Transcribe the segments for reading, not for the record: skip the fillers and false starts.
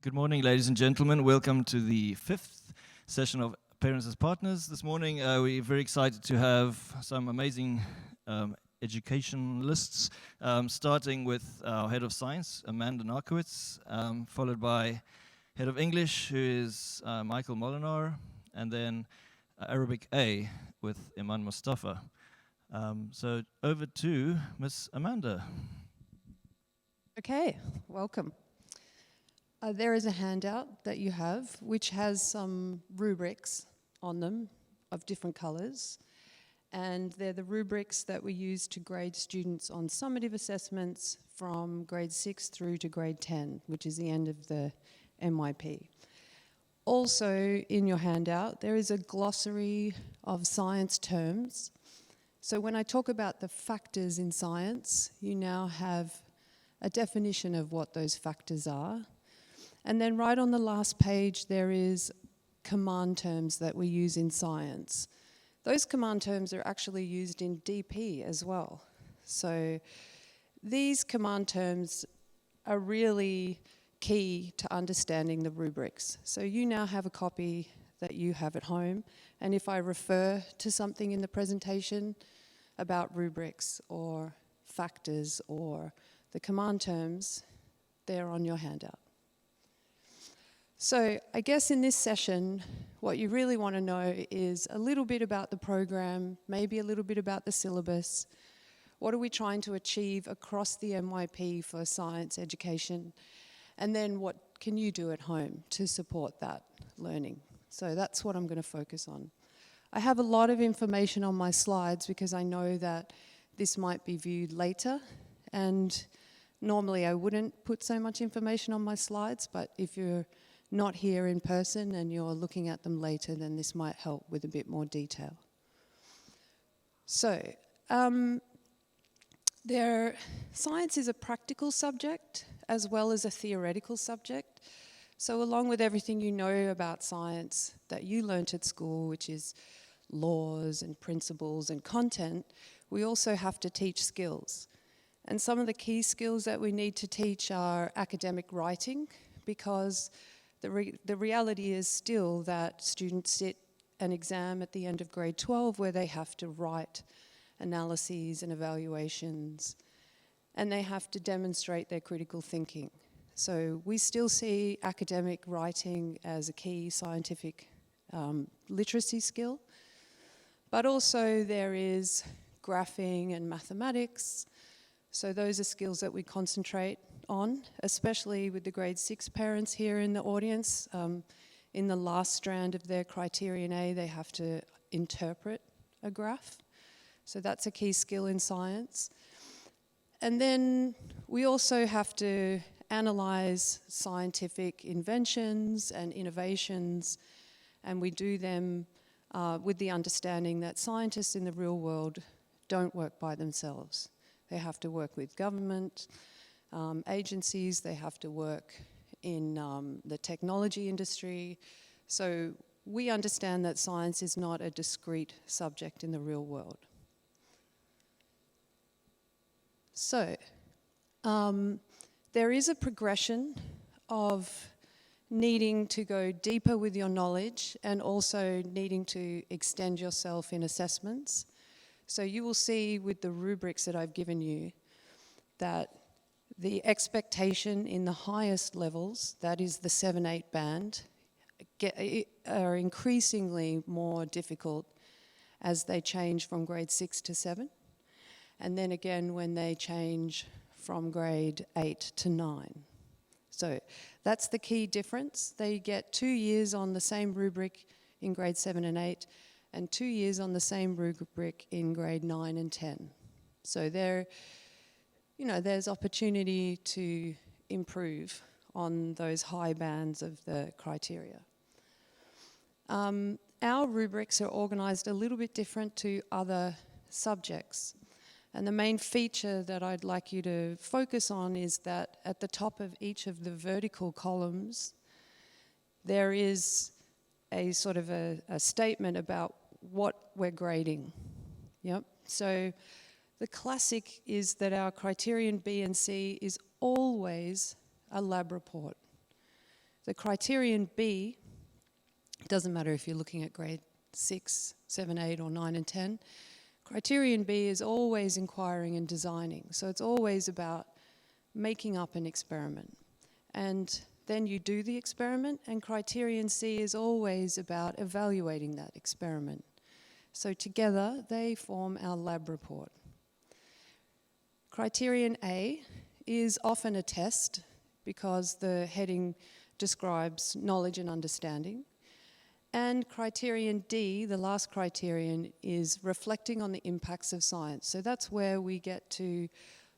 Good morning, ladies and gentlemen. Welcome to the fifth session of Parents as Partners. This morning, we're very excited to have some amazing educationalists, starting with our Head of Science, Amanda Narkowitz, followed by Head of English, who is Michael Molinar, and then Arabic A with Iman Mustafa. So over to Miss Amanda. Okay, welcome. There is a handout that you have which has some rubrics on them of different colours, and they're the rubrics that we use to grade students on summative assessments from grade 6 through to grade 10, which is the end of the MYP. Also in your handout there is a glossary of science terms. So when I talk about the factors in science, you now have a definition of what those factors are. And then right on the last page, there is command terms that we use in science. Those command terms are actually used in DP as well. So these command terms are really key to understanding the rubrics. So you now have a copy that you have at home, and if I refer to something in the presentation about rubrics or factors or the command terms, they're on your handout. So I guess in this session, what you really want to know is a little bit about the program, maybe a little bit about the syllabus. What are we trying to achieve across the MYP for science education? And then what can you do at home to support that learning? So that's what I'm going to focus on. I have a lot of information on my slides because I know that this might be viewed later, and normally I wouldn't put so much information on my slides, but if you're not here in person and you're looking at them later, then this might help with a bit more detail. So, science is a practical subject as well as a theoretical subject. So along with everything you know about science that you learnt at school, which is laws and principles and content, we also have to teach skills. And some of the key skills that we need to teach are academic writing, because the reality is still that students sit an exam at the end of grade 12 where they have to write analyses and evaluations, and they have to demonstrate their critical thinking. So we still see academic writing as a key scientific literacy skill, but also there is graphing and mathematics. So those are skills that we concentrate on, especially with the grade 6 parents here in the audience. In the last strand of their criterion A, they have to interpret a graph. So that's a key skill in science. And then we also have to analyze scientific inventions and innovations, and we do them with the understanding that scientists in the real world don't work by themselves. They have to work with government agencies, they have to work in the technology industry. So we understand that science is not a discrete subject in the real world. So there is a progression of needing to go deeper with your knowledge and also needing to extend yourself in assessments. So you will see with the rubrics that I've given you that the expectation in the highest levels, that is the 7-8 band, are increasingly more difficult as they change from grade 6 to 7. And then again when they change from grade 8 to 9. So that's the key difference. They get 2 years on the same rubric in grade 7 and 8, and 2 years on the same rubric in grade 9 and 10. So there's opportunity to improve on those high bands of the criteria. Our rubrics are organised a little bit different to other subjects. And the main feature that I'd like you to focus on is that at the top of each of the vertical columns, there is a sort of a statement about what we're grading. Yep. So the classic is that our criterion B and C is always a lab report. The criterion B, it doesn't matter if you're looking at grade 6, 7, 8 or 9 and 10, criterion B is always inquiring and designing. So it's always about making up an experiment. And then you do the experiment, and criterion C is always about evaluating that experiment. So together they form our lab report. Criterion A is often a test because the heading describes knowledge and understanding. And criterion D, the last criterion, is reflecting on the impacts of science. So that's where we get to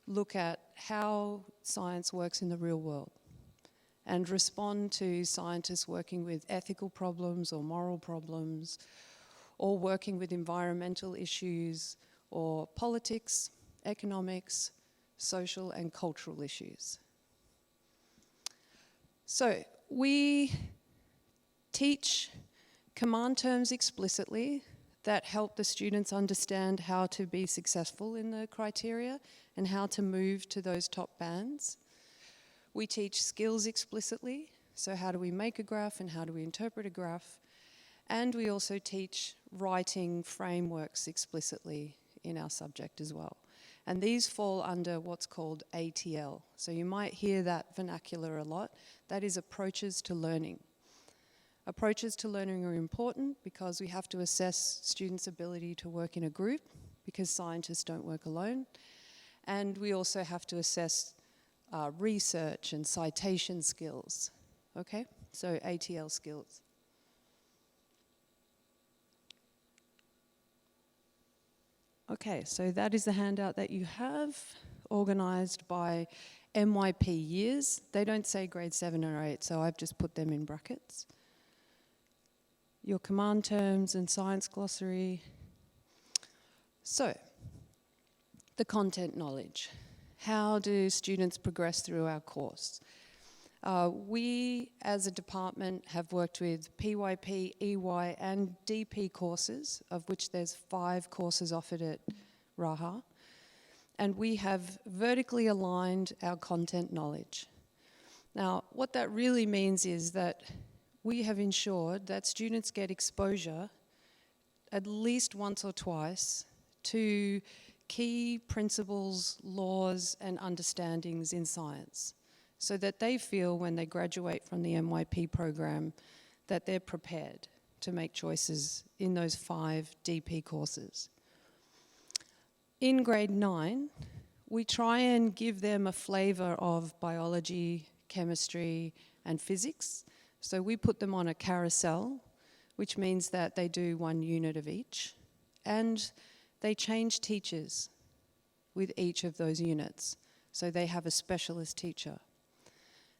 look at how science works in the real world and respond to scientists working with ethical problems or moral problems, or working with environmental issues, or politics, economics, social and cultural issues. So we teach command terms explicitly that help the students understand how to be successful in the criteria and how to move to those top bands. We teach skills explicitly, so how do we make a graph and how do we interpret a graph. And we also teach writing frameworks explicitly in our subject as well. And these fall under what's called ATL. So you might hear that vernacular a lot. That is approaches to learning. Approaches to learning are important because we have to assess students' ability to work in a group, because scientists don't work alone. And we also have to assess research and citation skills. Okay, so ATL skills. Okay, so that is the handout that you have, organised by MYP years. They don't say grade 7 or 8, so I've just put them in brackets. Your command terms and science glossary. So, the content knowledge. How do students progress through our course? We, as a department, have worked with PYP, EY and DP courses, of which there's 5 courses offered at Raha. And we have vertically aligned our content knowledge. Now, what that really means is that we have ensured that students get exposure at least once or twice to key principles, laws, and understandings in science, so that they feel when they graduate from the MYP program that they're prepared to make choices in those 5 DP courses. In grade 9, we try and give them a flavour of biology, chemistry, and physics. So we put them on a carousel, which means that they do 1 unit of each, and they change teachers with each of those units. So they have a specialist teacher.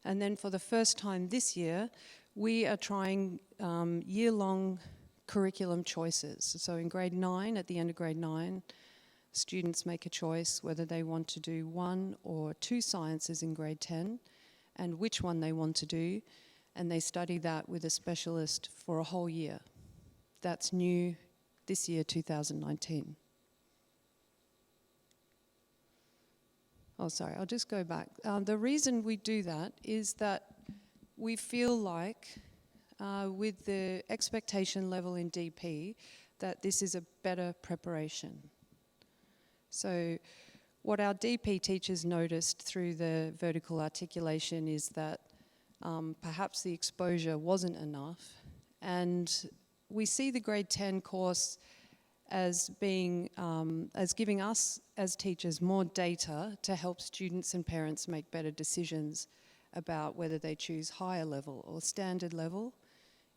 And then for the first time this year, we are trying year-long curriculum choices. So in grade 9, at the end of grade 9, students make a choice whether they want to do 1 or 2 sciences in grade 10, and which one they want to do, and they study that with a specialist for a whole year. That's new this year, 2019. Oh, sorry, I'll just go back. The reason we do that is that we feel like with the expectation level in DP, that this is a better preparation. So what our DP teachers noticed through the vertical articulation is that perhaps the exposure wasn't enough, and we see the grade 10 course as being, as giving us as teachers more data to help students and parents make better decisions about whether they choose higher level or standard level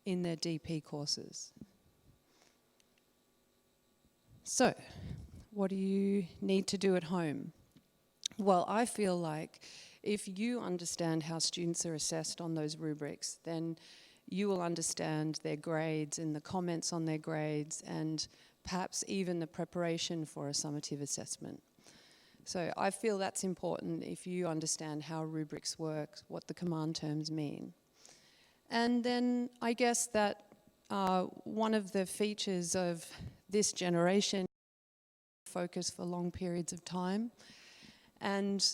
in their DP courses. So, what do you need to do at home? Well, I feel like if you understand how students are assessed on those rubrics, then you will understand their grades and the comments on their grades, and perhaps even the preparation for a summative assessment. So I feel that's important if you understand how rubrics work, what the command terms mean. And then I guess that one of the features of this generation is focus for long periods of time. And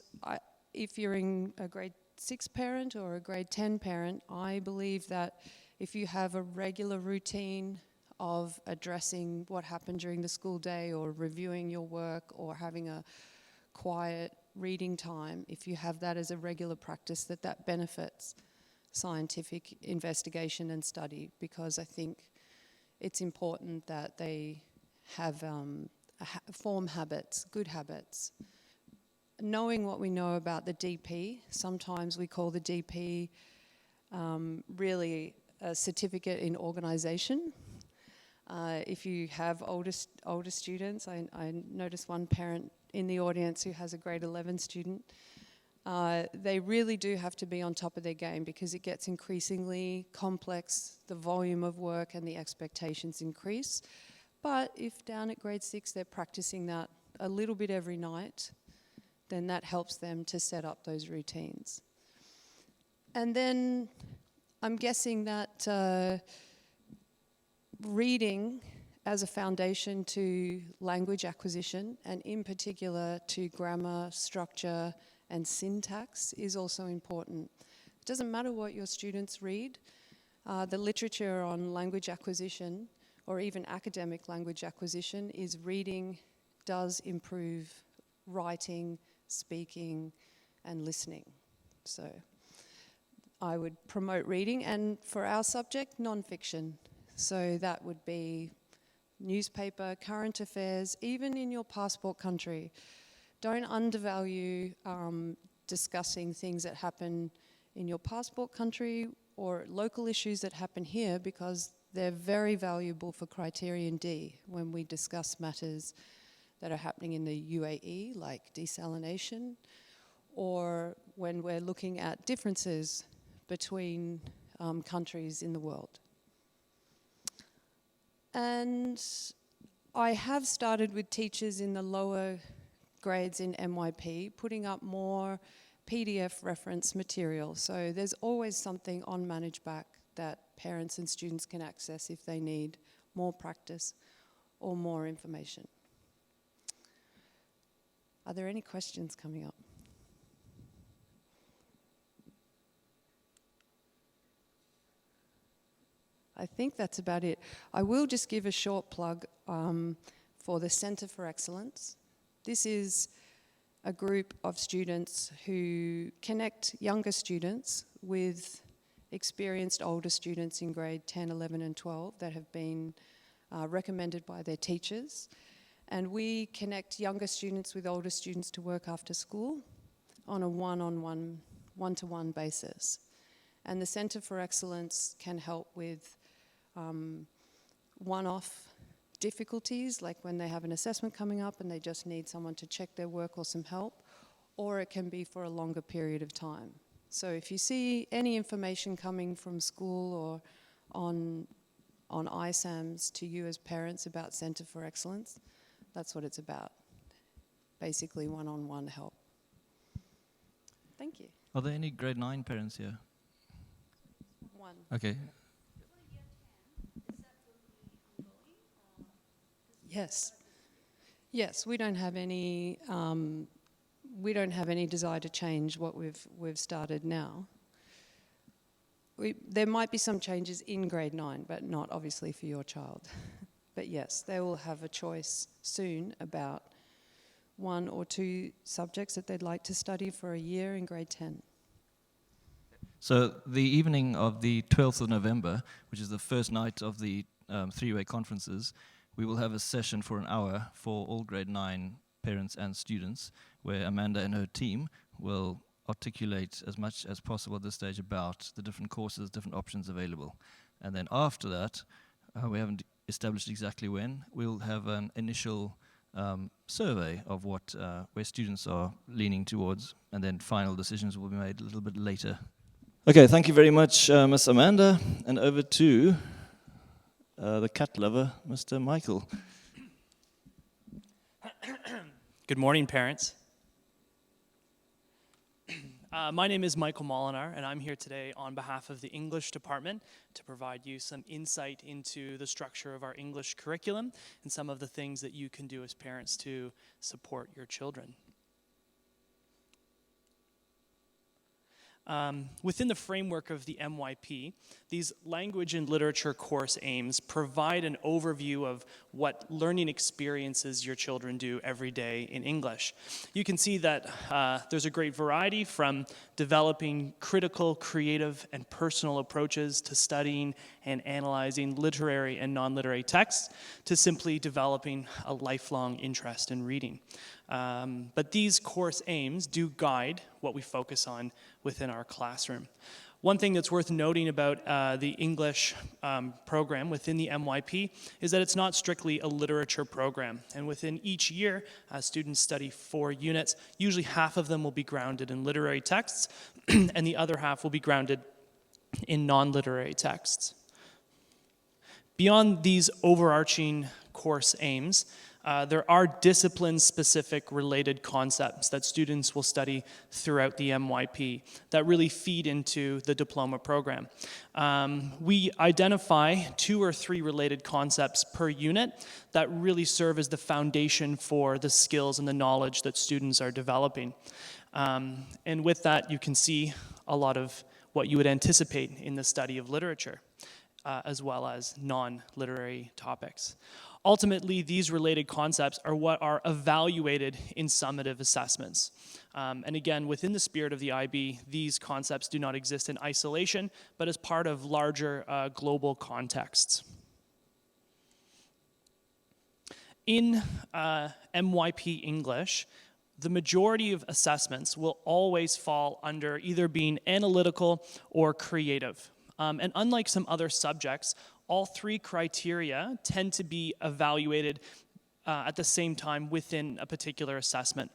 if you're in a grade 6 parent or a grade 10 parent, I believe that if you have a regular routine of addressing what happened during the school day or reviewing your work or having a quiet reading time, if you have that as a regular practice, that benefits scientific investigation and study, because I think it's important that they have form habits, good habits. Knowing what we know about the DP, sometimes we call the DP really a certificate in organisation. If you have older students, I noticed one parent in the audience who has a grade 11 student. They really do have to be on top of their game because it gets increasingly complex, the volume of work and the expectations increase. But if down at grade 6 they're practicing that a little bit every night, then that helps them to set up those routines. And then I'm guessing that reading as a foundation to language acquisition, and in particular to grammar, structure, and syntax is also important. It doesn't matter what your students read. The literature on language acquisition, or even academic language acquisition, is reading does improve writing, speaking, and listening. So I would promote reading, and for our subject, non-fiction. So that would be newspaper, current affairs, even in your passport country. Don't undervalue discussing things that happen in your passport country or local issues that happen here, because they're very valuable for criterion D when we discuss matters that are happening in the UAE, like desalination, or when we're looking at differences between countries in the world. And I have started with teachers in the lower grades in MYP, putting up more PDF reference material. So there's always something on ManageBack that parents and students can access if they need more practice or more information. Are there any questions coming up? I think that's about it. I will just give a short plug for the Centre for Excellence. This is a group of students who connect younger students with experienced older students in grade 10, 11 and 12 that have been recommended by their teachers. And we connect younger students with older students to work after school on a one-to-one basis. And the Centre for Excellence can help with one-off difficulties, like when they have an assessment coming up and they just need someone to check their work or some help, or it can be for a longer period of time. So if you see any information coming from school or on ISAMs to you as parents about Centre for Excellence, that's what it's about. Basically one-on-one help. Thank you. Are there any grade 9 parents here? One. Okay. Yes. Yes, we don't have any desire to change what we've started now. There might be some changes in grade 9, but not obviously for your child. But yes, they will have a choice soon about 1 or 2 subjects that they'd like to study for a year in grade 10. So the evening of the 12th of November, which is the first night of the three-way conferences, we will have a session for an hour for all grade 9 parents and students, where Amanda and her team will articulate as much as possible at this stage about the different courses, different options available. And then after that, we haven't established exactly when, we'll have an initial survey of what where students are leaning towards, and then final decisions will be made a little bit later. Okay, thank you very much, Miss Amanda, and over to the cat lover, Mr. Michael. Good morning, parents. My name is Michael Molinar, and I'm here today on behalf of the English department to provide you some insight into the structure of our English curriculum and some of the things that you can do as parents to support your children. Within the framework of the MYP, these language and literature course aims provide an overview of what learning experiences your children do every day in English. You can see that there's a great variety from developing critical, creative, and personal approaches to studying and analyzing literary and non-literary texts to simply developing a lifelong interest in reading. But these course aims do guide what we focus on within our classroom. One thing that's worth noting about the English program within the MYP is that it's not strictly a literature program. And within each year, students study 4 units. Usually half of them will be grounded in literary texts, and the other half will be grounded in non-literary texts. Beyond these overarching course aims, there are discipline-specific related concepts that students will study throughout the MYP that really feed into the diploma program. We identify 2 or 3 related concepts per unit that really serve as the foundation for the skills and the knowledge that students are developing. And with that, you can see a lot of what you would anticipate in the study of literature, as well as non-literary topics. Ultimately, these related concepts are what are evaluated in summative assessments. And again, within the spirit of the IB, these concepts do not exist in isolation, but as part of larger global contexts. In MYP English, the majority of assessments will always fall under either being analytical or creative. And unlike some other subjects, all 3 criteria tend to be evaluated at the same time within a particular assessment.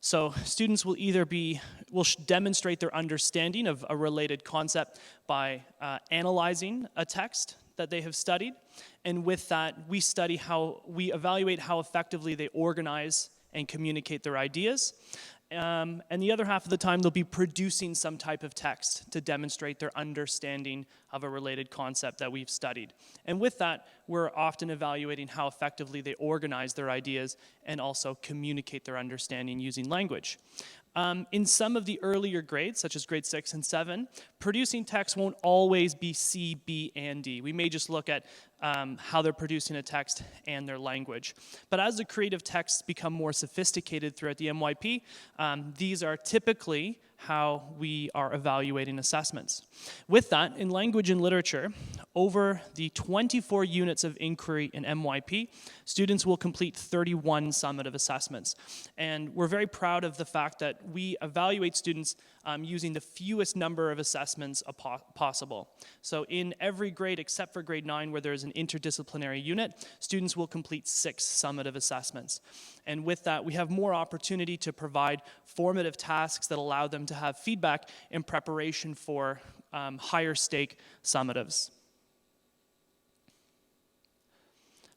So students will either demonstrate their understanding of a related concept by analyzing a text that they have studied, and with that, we evaluate how effectively they organize and communicate their ideas. And the other half of the time, they'll be producing some type of text to demonstrate their understanding of a related concept that we've studied. And with that, we're often evaluating how effectively they organize their ideas and also communicate their understanding using language. In some of the earlier grades, such as grade 6 and 7, producing text won't always be C, B, and D. We may just look at how they're producing a text and their language. But as the creative texts become more sophisticated throughout the MYP, these are typically how we are evaluating assessments. With that, in language and literature, over the 24 units of inquiry in MYP, students will complete 31 summative assessments. And we're very proud of the fact that we evaluate students using the fewest number of assessments possible. So in every grade except for grade 9, where there's an interdisciplinary unit, students will complete 6 summative assessments. And with that, we have more opportunity to provide formative tasks that allow them to have feedback in preparation for higher stake summatives.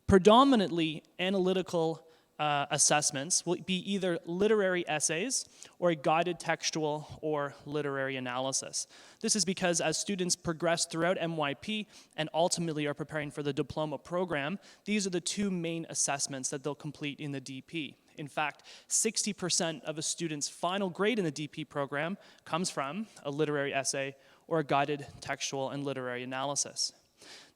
Predominantly analytical assessments will be either literary essays or a guided textual or literary analysis. This is because as students progress throughout MYP and ultimately are preparing for the diploma program, these are the 2 main assessments that they'll complete in the DP. In fact, 60% of a student's final grade in the DP program comes from a literary essay or a guided textual and literary analysis.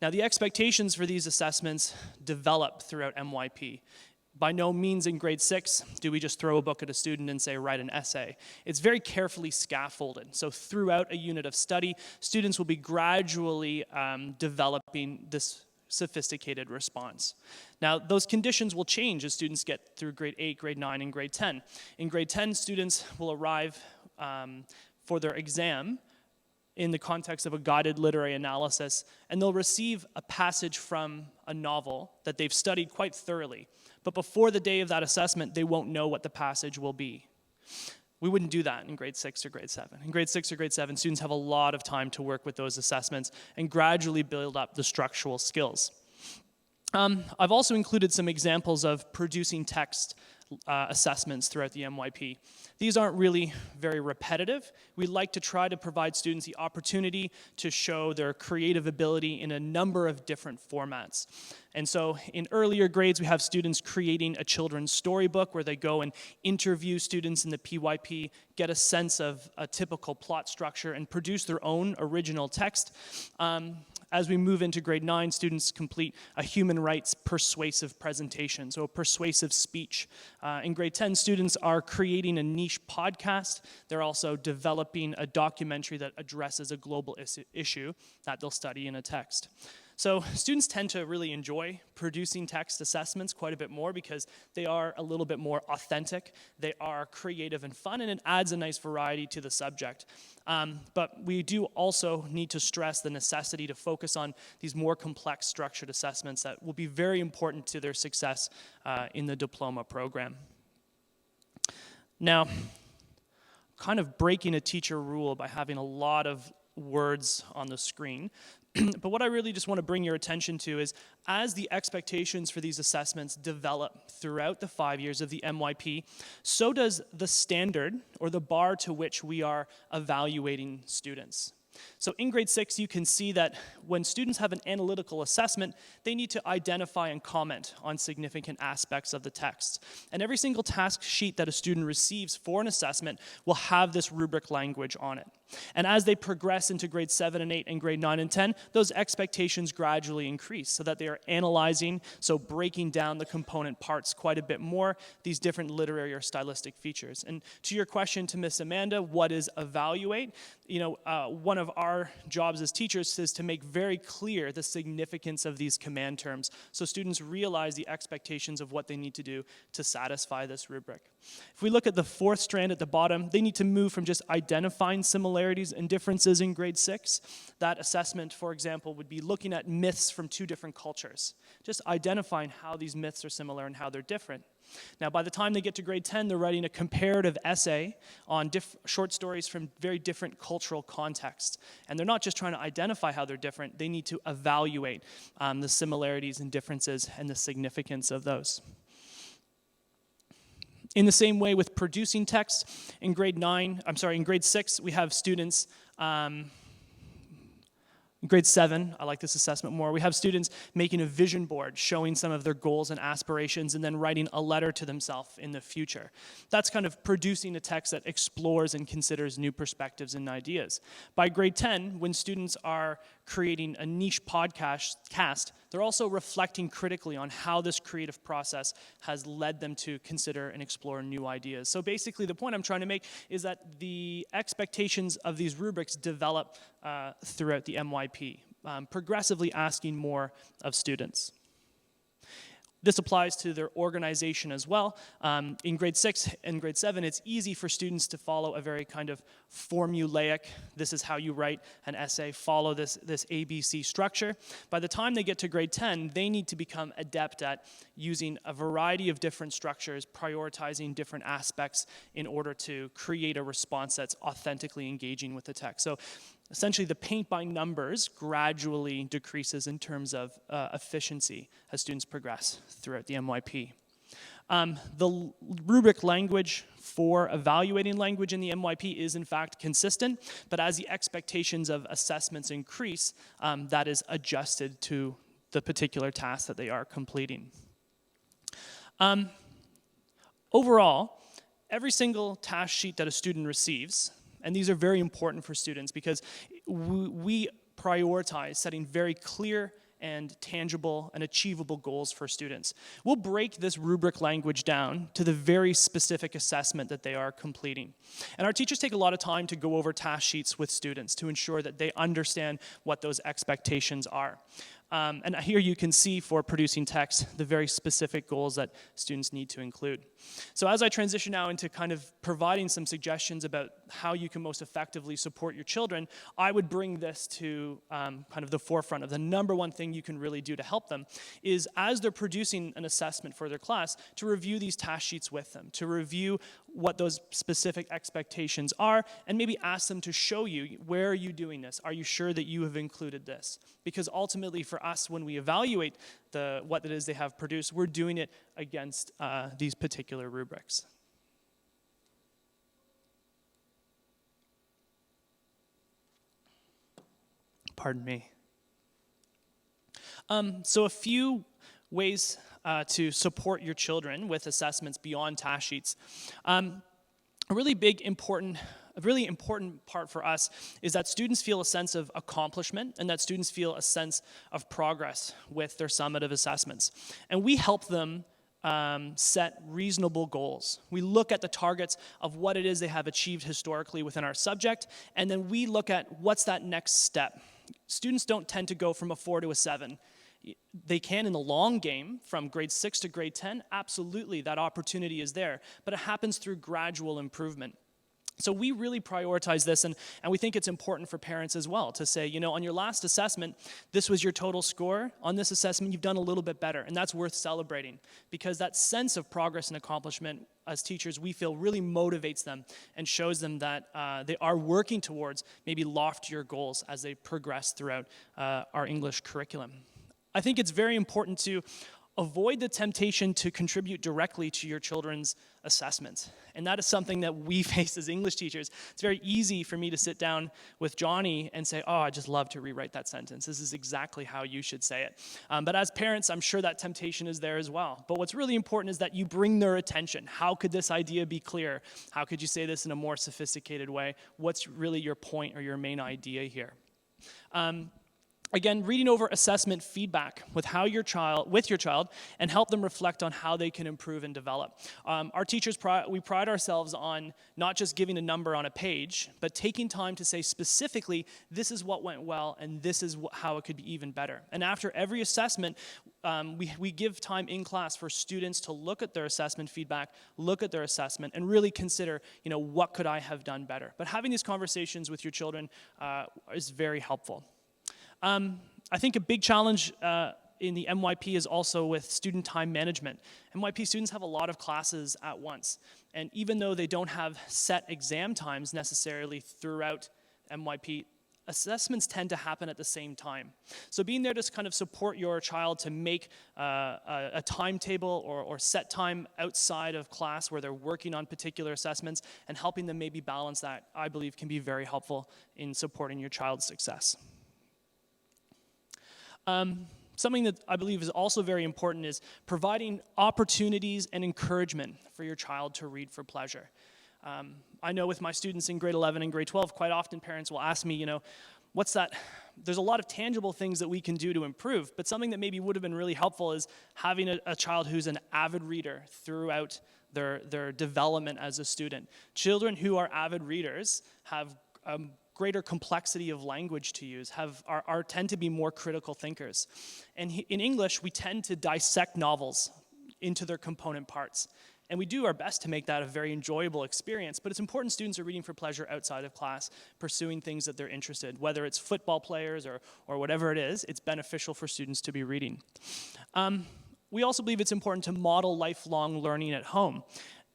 Now, the expectations for these assessments develop throughout MYP. By no means in grade 6 do we just throw a book at a student and say, write an essay. It's very carefully scaffolded. So throughout a unit of study, students will be gradually developing this sophisticated response. Now, those conditions will change as students get through grade 8, grade 9, and grade 10. In grade 10, students will arrive for their exam in the context of a guided literary analysis, and they'll receive a passage from a novel that they've studied quite thoroughly. But before the day of that assessment, they won't know what the passage will be. We wouldn't do that in grade 6 or grade 7. In grade 6 or grade 7, students have a lot of time to work with those assessments and gradually build up the structural skills. I've also included some examples of producing text assessments throughout the MYP. These aren't really very repetitive. We like to try to provide students the opportunity to show their creative ability in a number of different formats. And so in earlier grades, we have students creating a children's storybook where they go and interview students in the PYP, get a sense of a typical plot structure, and produce their own original text. As we move into grade 9, students complete a human rights persuasive presentation, so a persuasive speech. In grade 10, students are creating a niche podcast. They're also developing a documentary that addresses a global issue that they'll study in a text. So students tend to really enjoy producing text assessments quite a bit more because they are a little bit more authentic, they are creative and fun, and it adds a nice variety to the subject. But we do also need to stress the necessity to focus on these more complex structured assessments that will be very important to their success in the diploma program. Now, kind of breaking a teacher rule by having a lot of words on the screen. But what I really just want to bring your attention to is as the expectations for these assessments develop throughout the 5 years of the MYP, so does the standard or the bar to which we are evaluating students. So in grade 6, you can see that when students have an analytical assessment, they need to identify and comment on significant aspects of the text. And every single task sheet that a student receives for an assessment will have this rubric language on it. And as they progress into grade 7 and 8 and grade 9 and 10, those expectations gradually increase so that they are analyzing, so breaking down the component parts quite a bit more, these different literary or stylistic features. And to your question to Miss Amanda, what is evaluate? You know, one of our jobs as teachers is to make very clear the significance of these command terms so students realize the expectations of what they need to do to satisfy this rubric. If we look at the fourth strand at the bottom, they need to move from just identifying similarities and differences in grade 6. That assessment, for example, would be looking at myths from 2 different cultures, just identifying how these myths are similar and how they're different. Now, by the time they get to grade 10, they're writing a comparative essay on short stories from very different cultural contexts. And they're not just trying to identify how they're different, they need to evaluate the similarities and differences and the significance of those. In the same way with producing text, in grade 6, we have students, in grade 7, I like this assessment more, we have students making a vision board showing some of their goals and aspirations and then writing a letter to themselves in the future. That's kind of producing a text that explores and considers new perspectives and ideas. By grade 10, when students are creating a niche podcast, they're also reflecting critically on how this creative process has led them to consider and explore new ideas. So basically, the point I'm trying to make is that the expectations of these rubrics develop throughout the MYP, progressively asking more of students. This applies to their organization as well. In grade 6 and grade 7, it's easy for students to follow a very kind of formulaic, this is how you write an essay, follow this ABC structure. By the time they get to grade 10, they need to become adept at using a variety of different structures, prioritizing different aspects in order to create a response that's authentically engaging with the text. So essentially, the paint by numbers gradually decreases in terms of efficiency as students progress throughout the MYP. The rubric language for evaluating language in the MYP is in fact consistent, but as the expectations of assessments increase, that is adjusted to the particular task that they are completing. Overall, every single task sheet that a student receives, and these are very important for students because we prioritize setting very clear and tangible and achievable goals for students. We'll break this rubric language down to the very specific assessment that they are completing. And our teachers take a lot of time to go over task sheets with students to ensure that they understand what those expectations are. And here you can see for producing text the very specific goals that students need to include. So as I transition now into kind of providing some suggestions about how you can most effectively support your children, I would bring this to kind of the forefront of the number one thing you can really do to help them is as they're producing an assessment for their class, to review these task sheets with them, to review what those specific expectations are, and maybe ask them to show you, where are you doing this? Are you sure that you have included this? Because ultimately for us, when we evaluate what it is they have produced, we're doing it against these particular rubrics. Pardon me. So a few ways to support your children with assessments beyond task sheets. A really important part for us is that students feel a sense of accomplishment and that students feel a sense of progress with their summative assessments. And we help them set reasonable goals. We look at the targets of what it is they have achieved historically within our subject, and then we look at what's that next step. Students don't tend to go from a 4 to a 7. They can in the long game, from grade 6 to grade 10, absolutely, that opportunity is there, but it happens through gradual improvement. So we really prioritize this, and we think it's important for parents as well to say, you know, on your last assessment, this was your total score. On this assessment, you've done a little bit better, and that's worth celebrating because that sense of progress and accomplishment as teachers, we feel really motivates them and shows them that they are working towards maybe loftier goals as they progress throughout our English curriculum. I think it's very important to avoid the temptation to contribute directly to your children's assessments. And that is something that we face as English teachers. It's very easy for me to sit down with Johnny and say, oh, I just love to rewrite that sentence. This is exactly how you should say it. But as parents, I'm sure that temptation is there as well. But what's really important is that you bring their attention. How could this idea be clear? How could you say this in a more sophisticated way? What's really your point or your main idea here? Again, reading over assessment feedback with your child, and help them reflect on how they can improve and develop. Our teachers, we pride ourselves on not just giving a number on a page, but taking time to say specifically, this is what went well, and this is how it could be even better. And after every assessment, we give time in class for students to look at their assessment feedback, look at their assessment, and really consider, you know, what could I have done better? But having these conversations with your children is very helpful. I think a big challenge in the MYP is also with student time management. MYP students have a lot of classes at once, and even though they don't have set exam times necessarily throughout MYP, assessments tend to happen at the same time. So being there to kind of support your child to make a timetable or set time outside of class where they're working on particular assessments and helping them maybe balance that, I believe, can be very helpful in supporting your child's success. Something that I believe is also very important is providing opportunities and encouragement for your child to read for pleasure. I know with my students in grade 11 and grade 12, quite often parents will ask me, you know, what's that? There's a lot of tangible things that we can do to improve, but something that maybe would have been really helpful is having a child who's an avid reader throughout their development as a student. Children who are avid readers have greater complexity of language to use, tend to be more critical thinkers. And in English, we tend to dissect novels into their component parts. And we do our best to make that a very enjoyable experience, but it's important students are reading for pleasure outside of class, pursuing things that they're interested in. Whether it's football players or whatever it is, it's beneficial for students to be reading. We also believe it's important to model lifelong learning at home.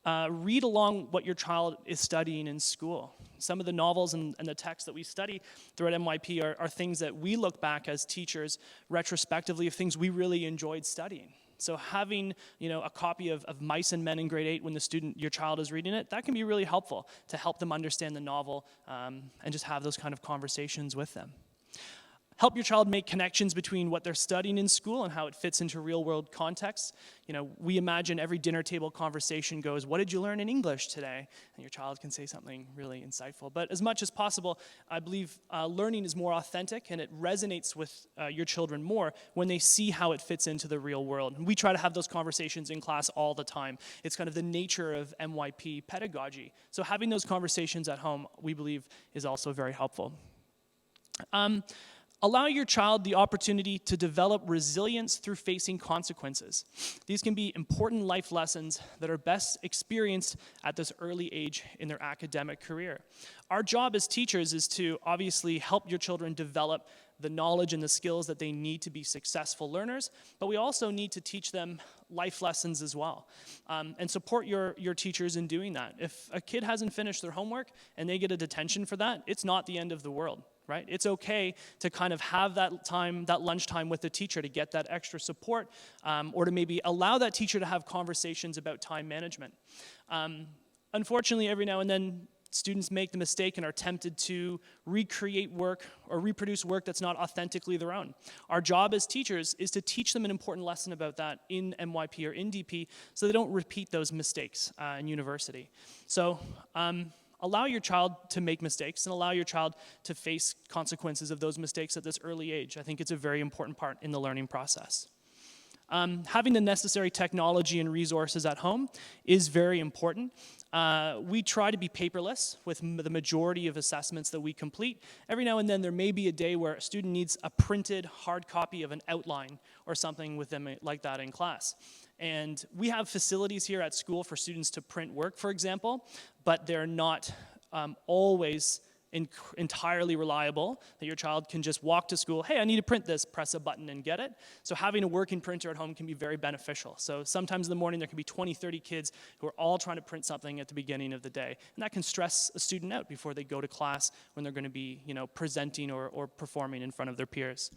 Read along what your child is studying in school. Some of the novels and the texts that we study throughout MYP are things that we look back as teachers retrospectively of things we really enjoyed studying. So having, you know, a copy of Mice and Men in grade 8 when your child is reading it, that can be really helpful to help them understand the novel and just have those kind of conversations with them. Help your child make connections between what they're studying in school and how it fits into real-world contexts. You know, we imagine every dinner table conversation goes, what did you learn in English today? And your child can say something really insightful. But as much as possible, I believe learning is more authentic and it resonates with your children more when they see how it fits into the real world. And we try to have those conversations in class all the time. It's kind of the nature of MYP pedagogy. So having those conversations at home, we believe, is also very helpful. Allow your child the opportunity to develop resilience through facing consequences. These can be important life lessons that are best experienced at this early age in their academic career. Our job as teachers is to obviously help your children develop the knowledge and the skills that they need to be successful learners, but we also need to teach them life lessons as well, and support your teachers in doing that. If a kid hasn't finished their homework and they get a detention for that, it's not the end of the world. Right? It's okay to kind of have that time, that lunchtime with the teacher to get that extra support, or to maybe allow that teacher to have conversations about time management. Unfortunately, every now and then, students make the mistake and are tempted to recreate work or reproduce work that's not authentically their own. Our job as teachers is to teach them an important lesson about that in MYP or in DP so they don't repeat those mistakes in university. So, allow your child to make mistakes and allow your child to face consequences of those mistakes at this early age. I think it's a very important part in the learning process. Having the necessary technology and resources at home is very important. We try to be paperless with the majority of assessments that we complete. Every now and then there may be a day where a student needs a printed hard copy of an outline or something with them like that in class. And we have facilities here at school for students to print work, for example, but they're not always entirely reliable, that your child can just walk to school, hey, I need to print this, press a button and get it. So having a working printer at home can be very beneficial. So sometimes in the morning there can be 20, 30 kids who are all trying to print something at the beginning of the day. And that can stress a student out before they go to class when they're going to be, presenting or performing in front of their peers.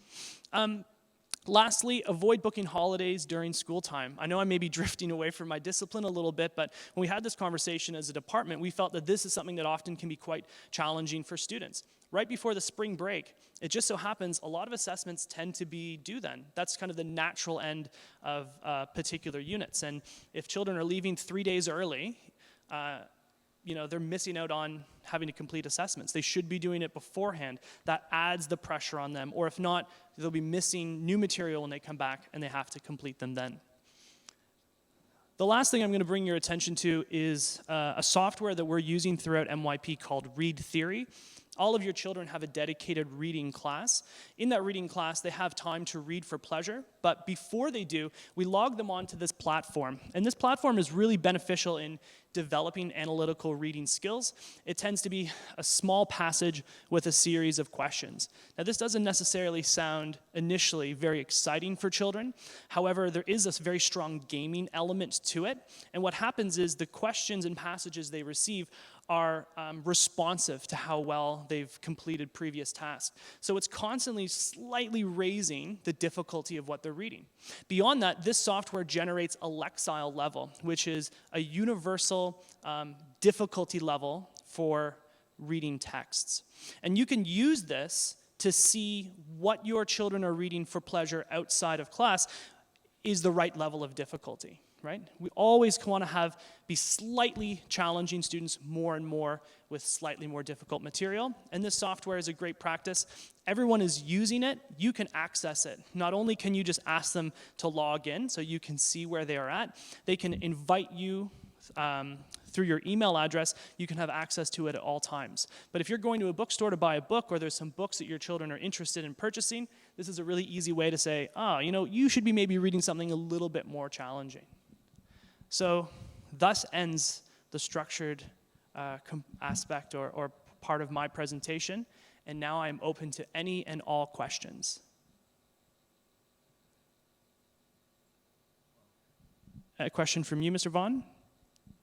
Lastly, avoid booking holidays during school time. I know I may be drifting away from my discipline a little bit, but when we had this conversation as a department, we felt that this is something that often can be quite challenging for students. Right before the spring break, it just so happens a lot of assessments tend to be due then. That's kind of the natural end of particular units. And if children are leaving 3 days early, they're missing out on having to complete assessments. They should be doing it beforehand. That adds the pressure on them. Or if not, they'll be missing new material when they come back and they have to complete them then. The last thing I'm going to bring your attention to is a software that we're using throughout MYP called Read Theory. All of your children have a dedicated reading class. In that reading class, they have time to read for pleasure, but before they do, we log them onto this platform. And this platform is really beneficial in developing analytical reading skills. It tends to be a small passage with a series of questions. Now, this doesn't necessarily sound initially very exciting for children. However, there is a very strong gaming element to it. And what happens is the questions and passages they receive are responsive to how well they've completed previous tasks. So it's constantly slightly raising the difficulty of what they're reading. Beyond that, this software generates a Lexile level, which is a universal difficulty level for reading texts. And you can use this to see what your children are reading for pleasure outside of class is the right level of difficulty. Right? We always want to be slightly challenging students more and more with slightly more difficult material. And this software is a great practice. Everyone is using it. You can access it. Not only can you just ask them to log in so you can see where they are at, they can invite you through your email address. You can have access to it at all times. But if you're going to a bookstore to buy a book or there's some books that your children are interested in purchasing, this is a really easy way to say, you should be maybe reading something a little bit more challenging. So thus ends the structured aspect or part of my presentation, and now I'm open to any and all questions. A question from you, Mr. Vaughn?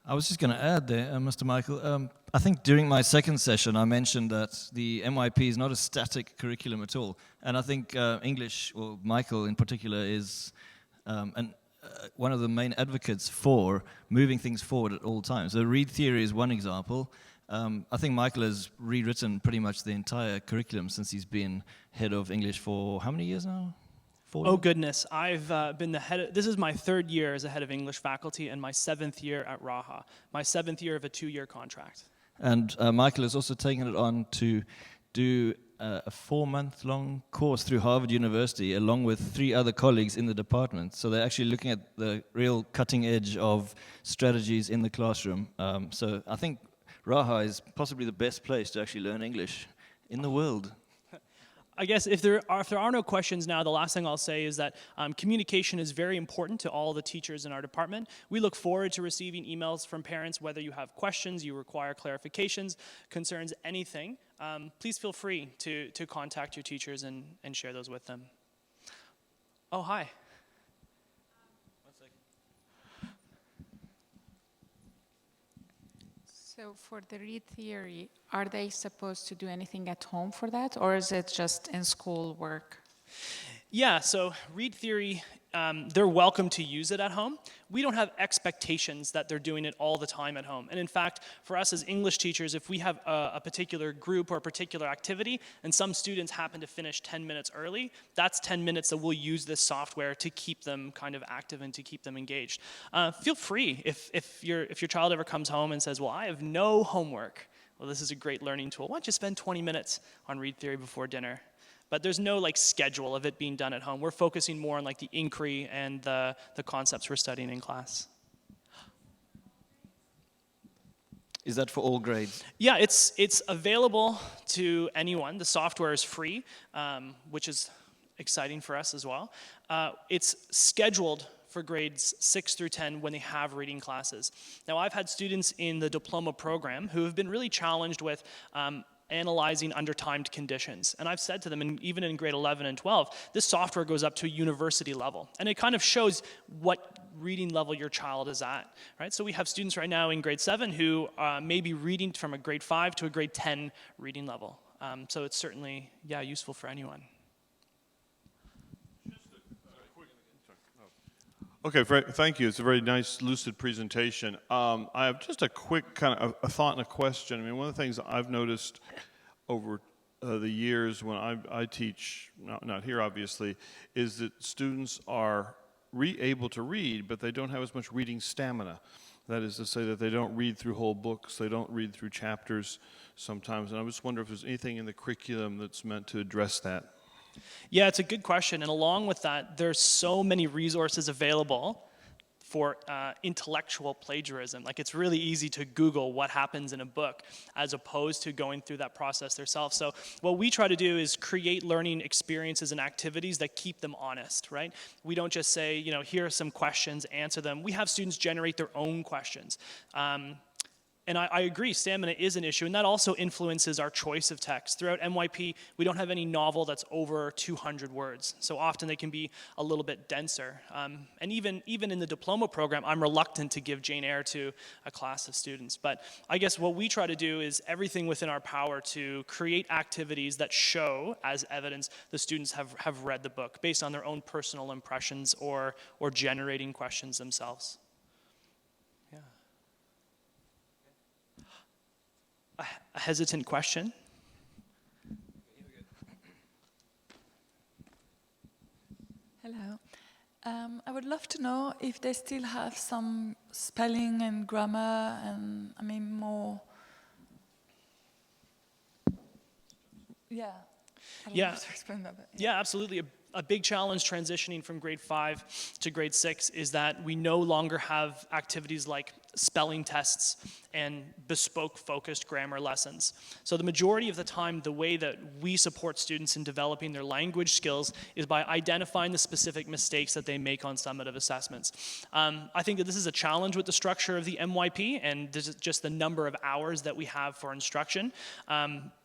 I was just going to add there, Mr. Michael, I think during my second session I mentioned that the MYP is not a static curriculum at all, and I think English, or Michael in particular, is one of the main advocates for moving things forward at all times. So Read Theory is one example. I think Michael has rewritten pretty much the entire curriculum since he's been head of English for how many years now? 4 years? Oh goodness, I've been the head this is my 3rd year as a head of English faculty and my 7th year at Raha, my 7th year of a 2-year contract. And Michael has also taken it on to do a 4-month-long course through Harvard University along with 3 other colleagues in the department. So they're actually looking at the real cutting edge of strategies in the classroom. So I think Raha is possibly the best place to actually learn English in the world. I guess if there are no questions now, the last thing I'll say is that communication is very important to all the teachers in our department. We look forward to receiving emails from parents, whether you have questions, you require clarifications, concerns, anything. Please feel free to contact your teachers and share those with them. Oh, hi. So for the read theory, are they supposed to do anything at home for that, or is it just in school work? Yeah, so read theory, they're welcome to use it at home. We don't have expectations that they're doing it all the time at home. And in fact, for us as English teachers, if we have a particular group or a particular activity, and some students happen to finish 10 minutes early, that's 10 minutes that we'll use this software to keep them kind of active and to keep them engaged. Feel free, if your child ever comes home and says, well, I have no homework, well, this is a great learning tool. Why don't you spend 20 minutes on read theory before dinner? But there's no like schedule of it being done at home. We're focusing more on like the inquiry and the concepts we're studying in class. Is that for all grades? Yeah, it's available to anyone. The software is free, which is exciting for us as well. It's scheduled for grades 6 through 10 when they have reading classes. Now, I've had students in the diploma program who have been really challenged with analyzing under timed conditions. And I've said to them, and even in grade 11 and 12, this software goes up to a university level. And it kind of shows what reading level your child is at, right? So we have students right now in grade 7 who may be reading from a grade 5 to a grade 10 reading level. So it's certainly, yeah, useful for anyone. Okay, thank you. It's a very nice, lucid presentation. I have just a quick kind of a thought and a question. I mean, one of the things I've noticed over the years when I teach, not here obviously, is that students are able to read, but they don't have as much reading stamina. That is to say that they don't read through whole books, they don't read through chapters sometimes. And I just wonder if there's anything in the curriculum that's meant to address that. Yeah, it's a good question. And along with that, there's so many resources available for intellectual plagiarism. Like, it's really easy to Google what happens in a book as opposed to going through that process themselves. So what we try to do is create learning experiences and activities that keep them honest, right? We don't just say, you know, here are some questions, answer them. We have students generate their own questions. And I agree, stamina is an issue, and that also influences our choice of text. Throughout NYP, we don't have any novel that's over 200 words, so often they can be a little bit denser. And even in the diploma program, I'm reluctant to give Jane Eyre to a class of students. But I guess what we try to do is everything within our power to create activities that show, as evidence, the students have read the book based on their own personal impressions or generating questions themselves. A hesitant question? Hello. I would love to know if they still have some spelling and grammar and, I mean, more... Yeah. I don't know how to explain that, but Yeah, absolutely. A big challenge transitioning from grade 5 to grade 6 is that we no longer have activities like spelling tests and bespoke focused grammar lessons. So the majority of the time, the way that we support students in developing their language skills is by identifying the specific mistakes that they make on summative assessments. I think that this is a challenge with the structure of the MYP and just the number of hours that we have for instruction.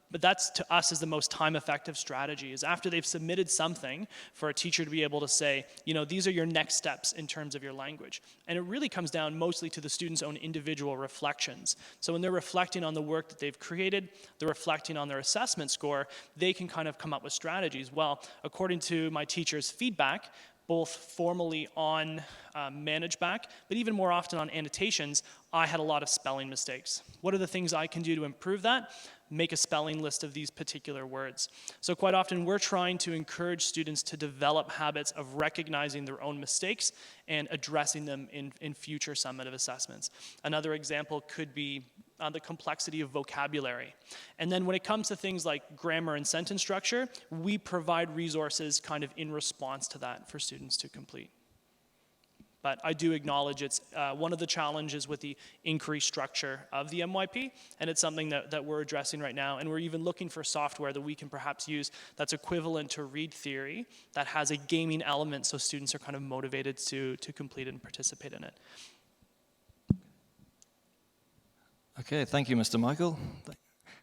But that's, to us, is the most time-effective strategy, is after they've submitted something for a teacher to be able to say, you know, these are your next steps in terms of your language. And it really comes down mostly to the student's own individual reflections. So when they're reflecting on the work that they've created, they're reflecting on their assessment score, they can kind of come up with strategies. Well, according to my teacher's feedback, both formally on manage back, but even more often on annotations, I had a lot of spelling mistakes. What are the things I can do to improve that? Make a spelling list of these particular words. So quite often we're trying to encourage students to develop habits of recognizing their own mistakes and addressing them in future summative assessments. Another example could be the complexity of vocabulary. And then when it comes to things like grammar and sentence structure, we provide resources kind of in response to that for students to complete. But I do acknowledge it's one of the challenges with the increased structure of the MYP, and it's something that we're addressing right now, and we're even looking for software that we can perhaps use that's equivalent to read theory, that has a gaming element so students are kind of motivated to complete and participate in it. Okay, thank you, Mr. Michael.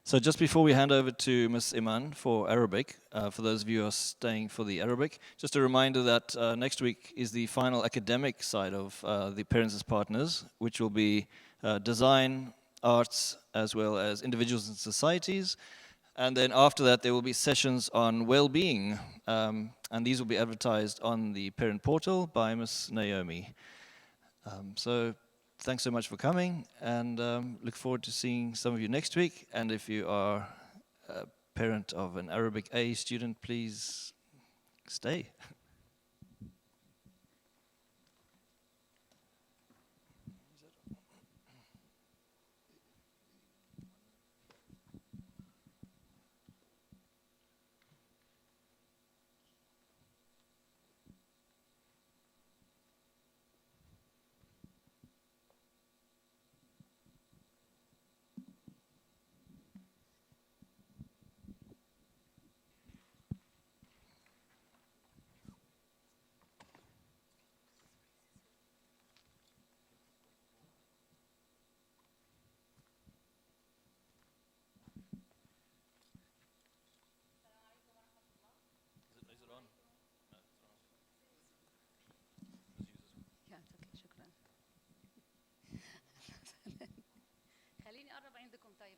So just before we hand over to Ms. Iman for Arabic, for those of you who are staying for the Arabic, just a reminder that next week is the final academic side of the Parents as Partners, which will be design, arts, as well as individuals and societies. And then after that, there will be sessions on well-being, and these will be advertised on the parent portal by Ms. Naomi. So thanks so much for coming, and look forward to seeing some of you next week. And if you are a parent of an Arabic A student, please stay.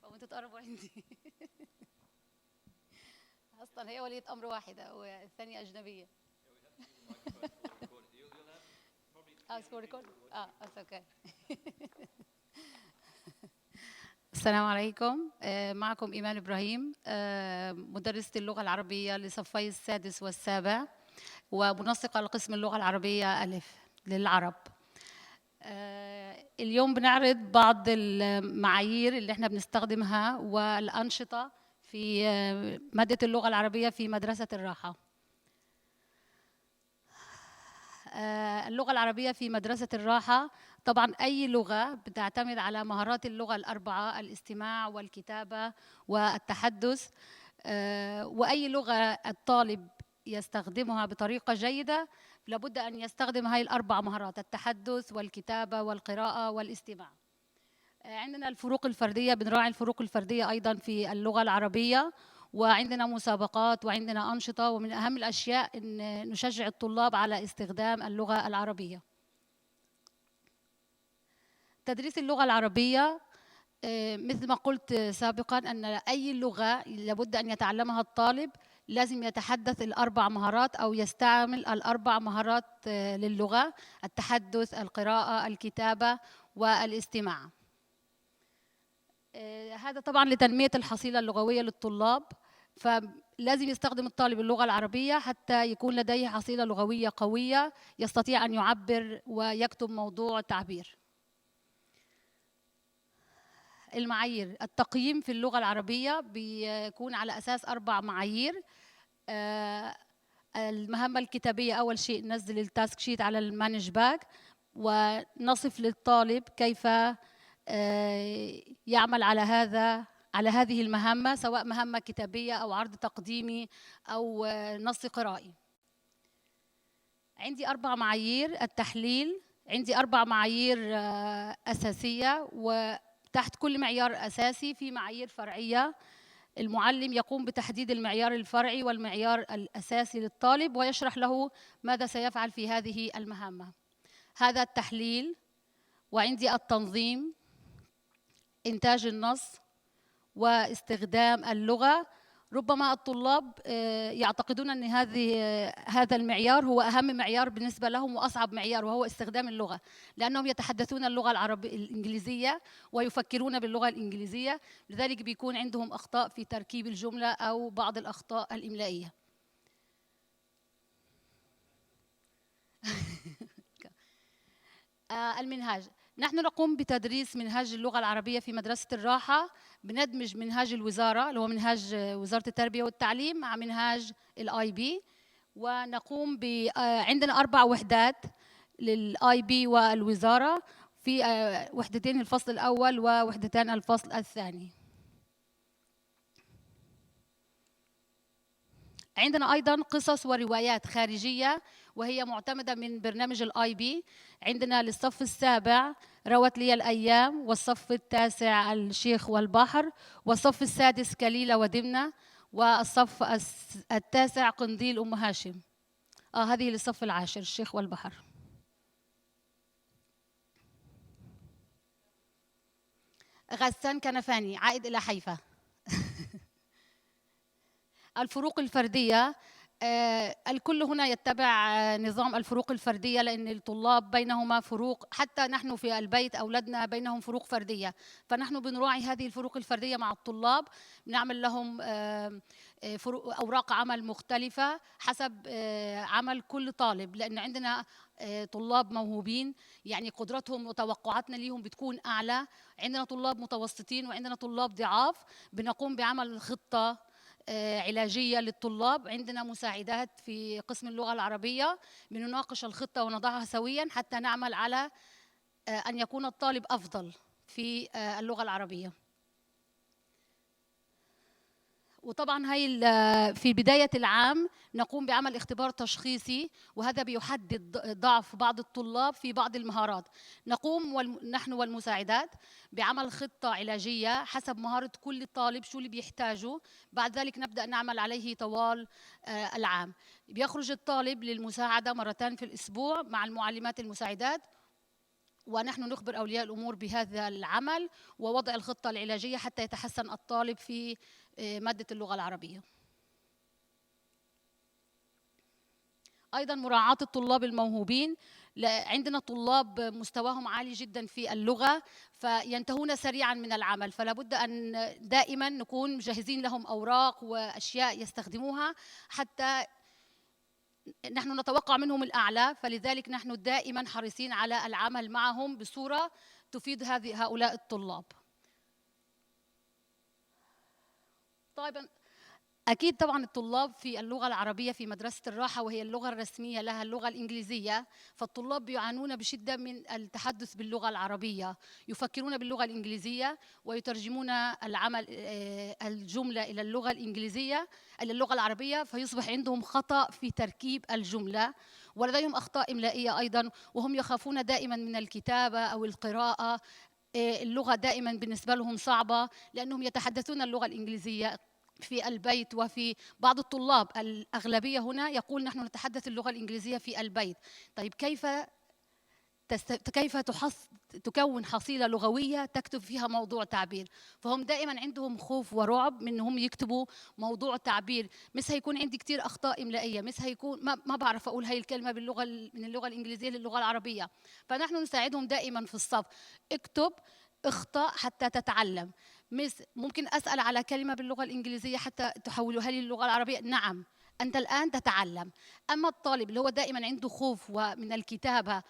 او انتوا تقربوا عندي. اصلا هي ولية امر واحده والثانيه اجنبيه. السلام عليكم، معكم إيمان إبراهيم، مدرسة اللغة العربية لصفي السادس والسابع، ومنسقة لقسم اللغة العربية ألف للعرب. اليوم بنعرض بعض المعايير اللي احنا بنستخدمها والأنشطة في مادة اللغة العربية في مدرسة الراحة. اللغة العربية في مدرسة الراحة، طبعاً أي لغة بتعتمد على مهارات اللغة الأربعة: الاستماع والكتابة والتحدث، وأي لغة الطالب يستخدمها بطريقة جيدة لابد أن يستخدم هاي الأربع مهارات: التحدث والكتابة والقراءة والاستماع. عندنا الفروق الفردية، بنراعي الفروق الفردية أيضاً في اللغة العربية، وعندنا مسابقات وعندنا أنشطة، ومن أهم الأشياء أن نشجع الطلاب على استخدام اللغة العربية. تدريس اللغة العربية مثل ما قلت سابقاً أن أي لغة لابد أن يتعلمها الطالب لازم يتحدث الأربع مهارات أو يستعمل الأربع مهارات للغة: التحدث، القراءة، الكتابة والاستماع. هذا طبعاً لتنمية الحصيلة اللغوية للطلاب، فلازم يستخدم الطالب اللغة العربية حتى يكون لديه حصيلة لغوية قوية يستطيع أن يعبر ويكتب موضوع تعبير. المعايير: التقييم في اللغة العربية بيكون على أساس 4 معايير. المهمة الكتابية، أول شيء ننزل التاسك شيت على المانج باك ونصف للطالب كيف يعمل على هذه المهمة، سواء مهمة كتابية أو عرض تقديمي أو نص قرائي. عندي 4 معايير. التحليل، عندي 4 معايير أساسية، وتحت كل معيار أساسي في معايير فرعية. المعلم يقوم بتحديد المعيار الفرعي والمعيار الأساسي للطالب ويشرح له ماذا سيفعل في هذه المهمة. هذا التحليل. وعندي التنظيم، إنتاج النص واستخدام اللغة. ربما الطلاب يعتقدون أن هذا المعيار هو أهم معيار بالنسبة لهم وأصعب معيار، وهو استخدام اللغة، لأنهم يتحدثون اللغة الإنجليزية ويفكرون باللغة الإنجليزية، لذلك بيكون عندهم أخطاء في تركيب الجملة أو بعض الأخطاء الإملائية. المنهاج: نحن نقوم بتدريس منهاج اللغة العربية في مدرسة الراحة، بندمج منهاج الوزارة اللي هو منهاج وزارة التربية والتعليم مع منهاج الIB، ونقوم عندنا 4 وحدات. للاي بي والوزاره، في وحدتين الفصل الاول ووحدتان الفصل الثاني. عندنا ايضا قصص وروايات خارجيه وهي معتمده من برنامج الاي بي. عندنا للصف السابع روت لي الايام، والصف التاسع الشيخ والبحر، والصف السادس كليله ودمنه، والصف التاسع قنديل ام هاشم. هذه للصف العاشر الشيخ والبحر. غسان كنفاني عائد الى حيفا. الفروق الفردية، الكل هنا يتبع نظام الفروق الفردية، لأن الطلاب بينهما فروق، حتى نحن في البيت أولادنا بينهم فروق فردية، فنحن بنراعي هذه الفروق الفردية مع الطلاب. نعمل لهم أوراق عمل مختلفة حسب عمل كل طالب، لأن عندنا طلاب موهوبين يعني قدرتهم وتوقعاتنا ليهم بتكون أعلى. عندنا طلاب متوسطين وعندنا طلاب ضعاف. بنقوم بعمل خطة علاجية للطلاب. عندنا مساعدات في قسم اللغة العربية، بنناقش الخطة ونضعها سويا حتى نعمل على أن يكون الطالب أفضل في اللغة العربية. وطبعا هي في بداية العام نقوم بعمل اختبار تشخيصي، وهذا بيحدد ضعف بعض الطلاب في بعض المهارات. نقوم نحن والمساعدات بعمل خطة علاجية حسب مهارة كل طالب، شو اللي بيحتاجه. بعد ذلك نبدأ نعمل عليه طوال العام. بيخرج الطالب للمساعدة مرتين في الأسبوع مع المعلمات المساعدات، ونحن نخبر أولياء الأمور بهذا العمل ووضع الخطة العلاجية حتى يتحسن الطالب في مادة اللغة العربية. أيضاً مراعاة الطلاب الموهوبين. عندنا طلاب مستواهم عالي جداً في اللغة فينتهون سريعاً من العمل، فلا بد أن دائماً نكون مجهزين لهم أوراق وأشياء يستخدموها حتى نحن نتوقع منهم الأعلى، فلذلك نحن دائماً حريصين على العمل معهم بصورة تفيد هؤلاء الطلاب. طيب أكيد طبعاً الطلاب في اللغة العربية في مدرسة الراحة، وهي اللغة الرسمية لها اللغة الإنجليزية، فالطلاب بيعانون بشدة من التحدث باللغة العربية، يفكرون باللغة الإنجليزية ويترجمون الجملة إلى اللغة الإنجليزية إلى اللغة العربية، فيصبح عندهم خطأ في تركيب الجملة، ولديهم أخطاء إملائية أيضاً، وهم يخافون دائماً من الكتابة أو القراءة. اللغة دائماً بالنسبة لهم صعبة لأنهم يتحدثون اللغة الإنجليزية في البيت. وفي بعض الطلاب الأغلبية هنا يقول نحن نتحدث اللغة الإنجليزية في البيت. طيب كيف تكون حصيلة لغوية تكتب فيها موضوع تعبير؟ فهم دائما عندهم خوف ورعب من انهم يكتبوا موضوع تعبير، مش هيكون عندي كتير أخطاء إملائية، مش هيكون ما بعرف أقول هاي الكلمة من اللغة الإنجليزية للغة العربية. فنحن نساعدهم دائما في الصف، اكتب اخطأ حتى تتعلم. ممكن أسأل على كلمة باللغة الإنجليزية حتى تحولها لي للغة العربية؟ نعم، أنت الآن تتعلم. أما الطالب اللي هو دائما عنده خوف من الكتابة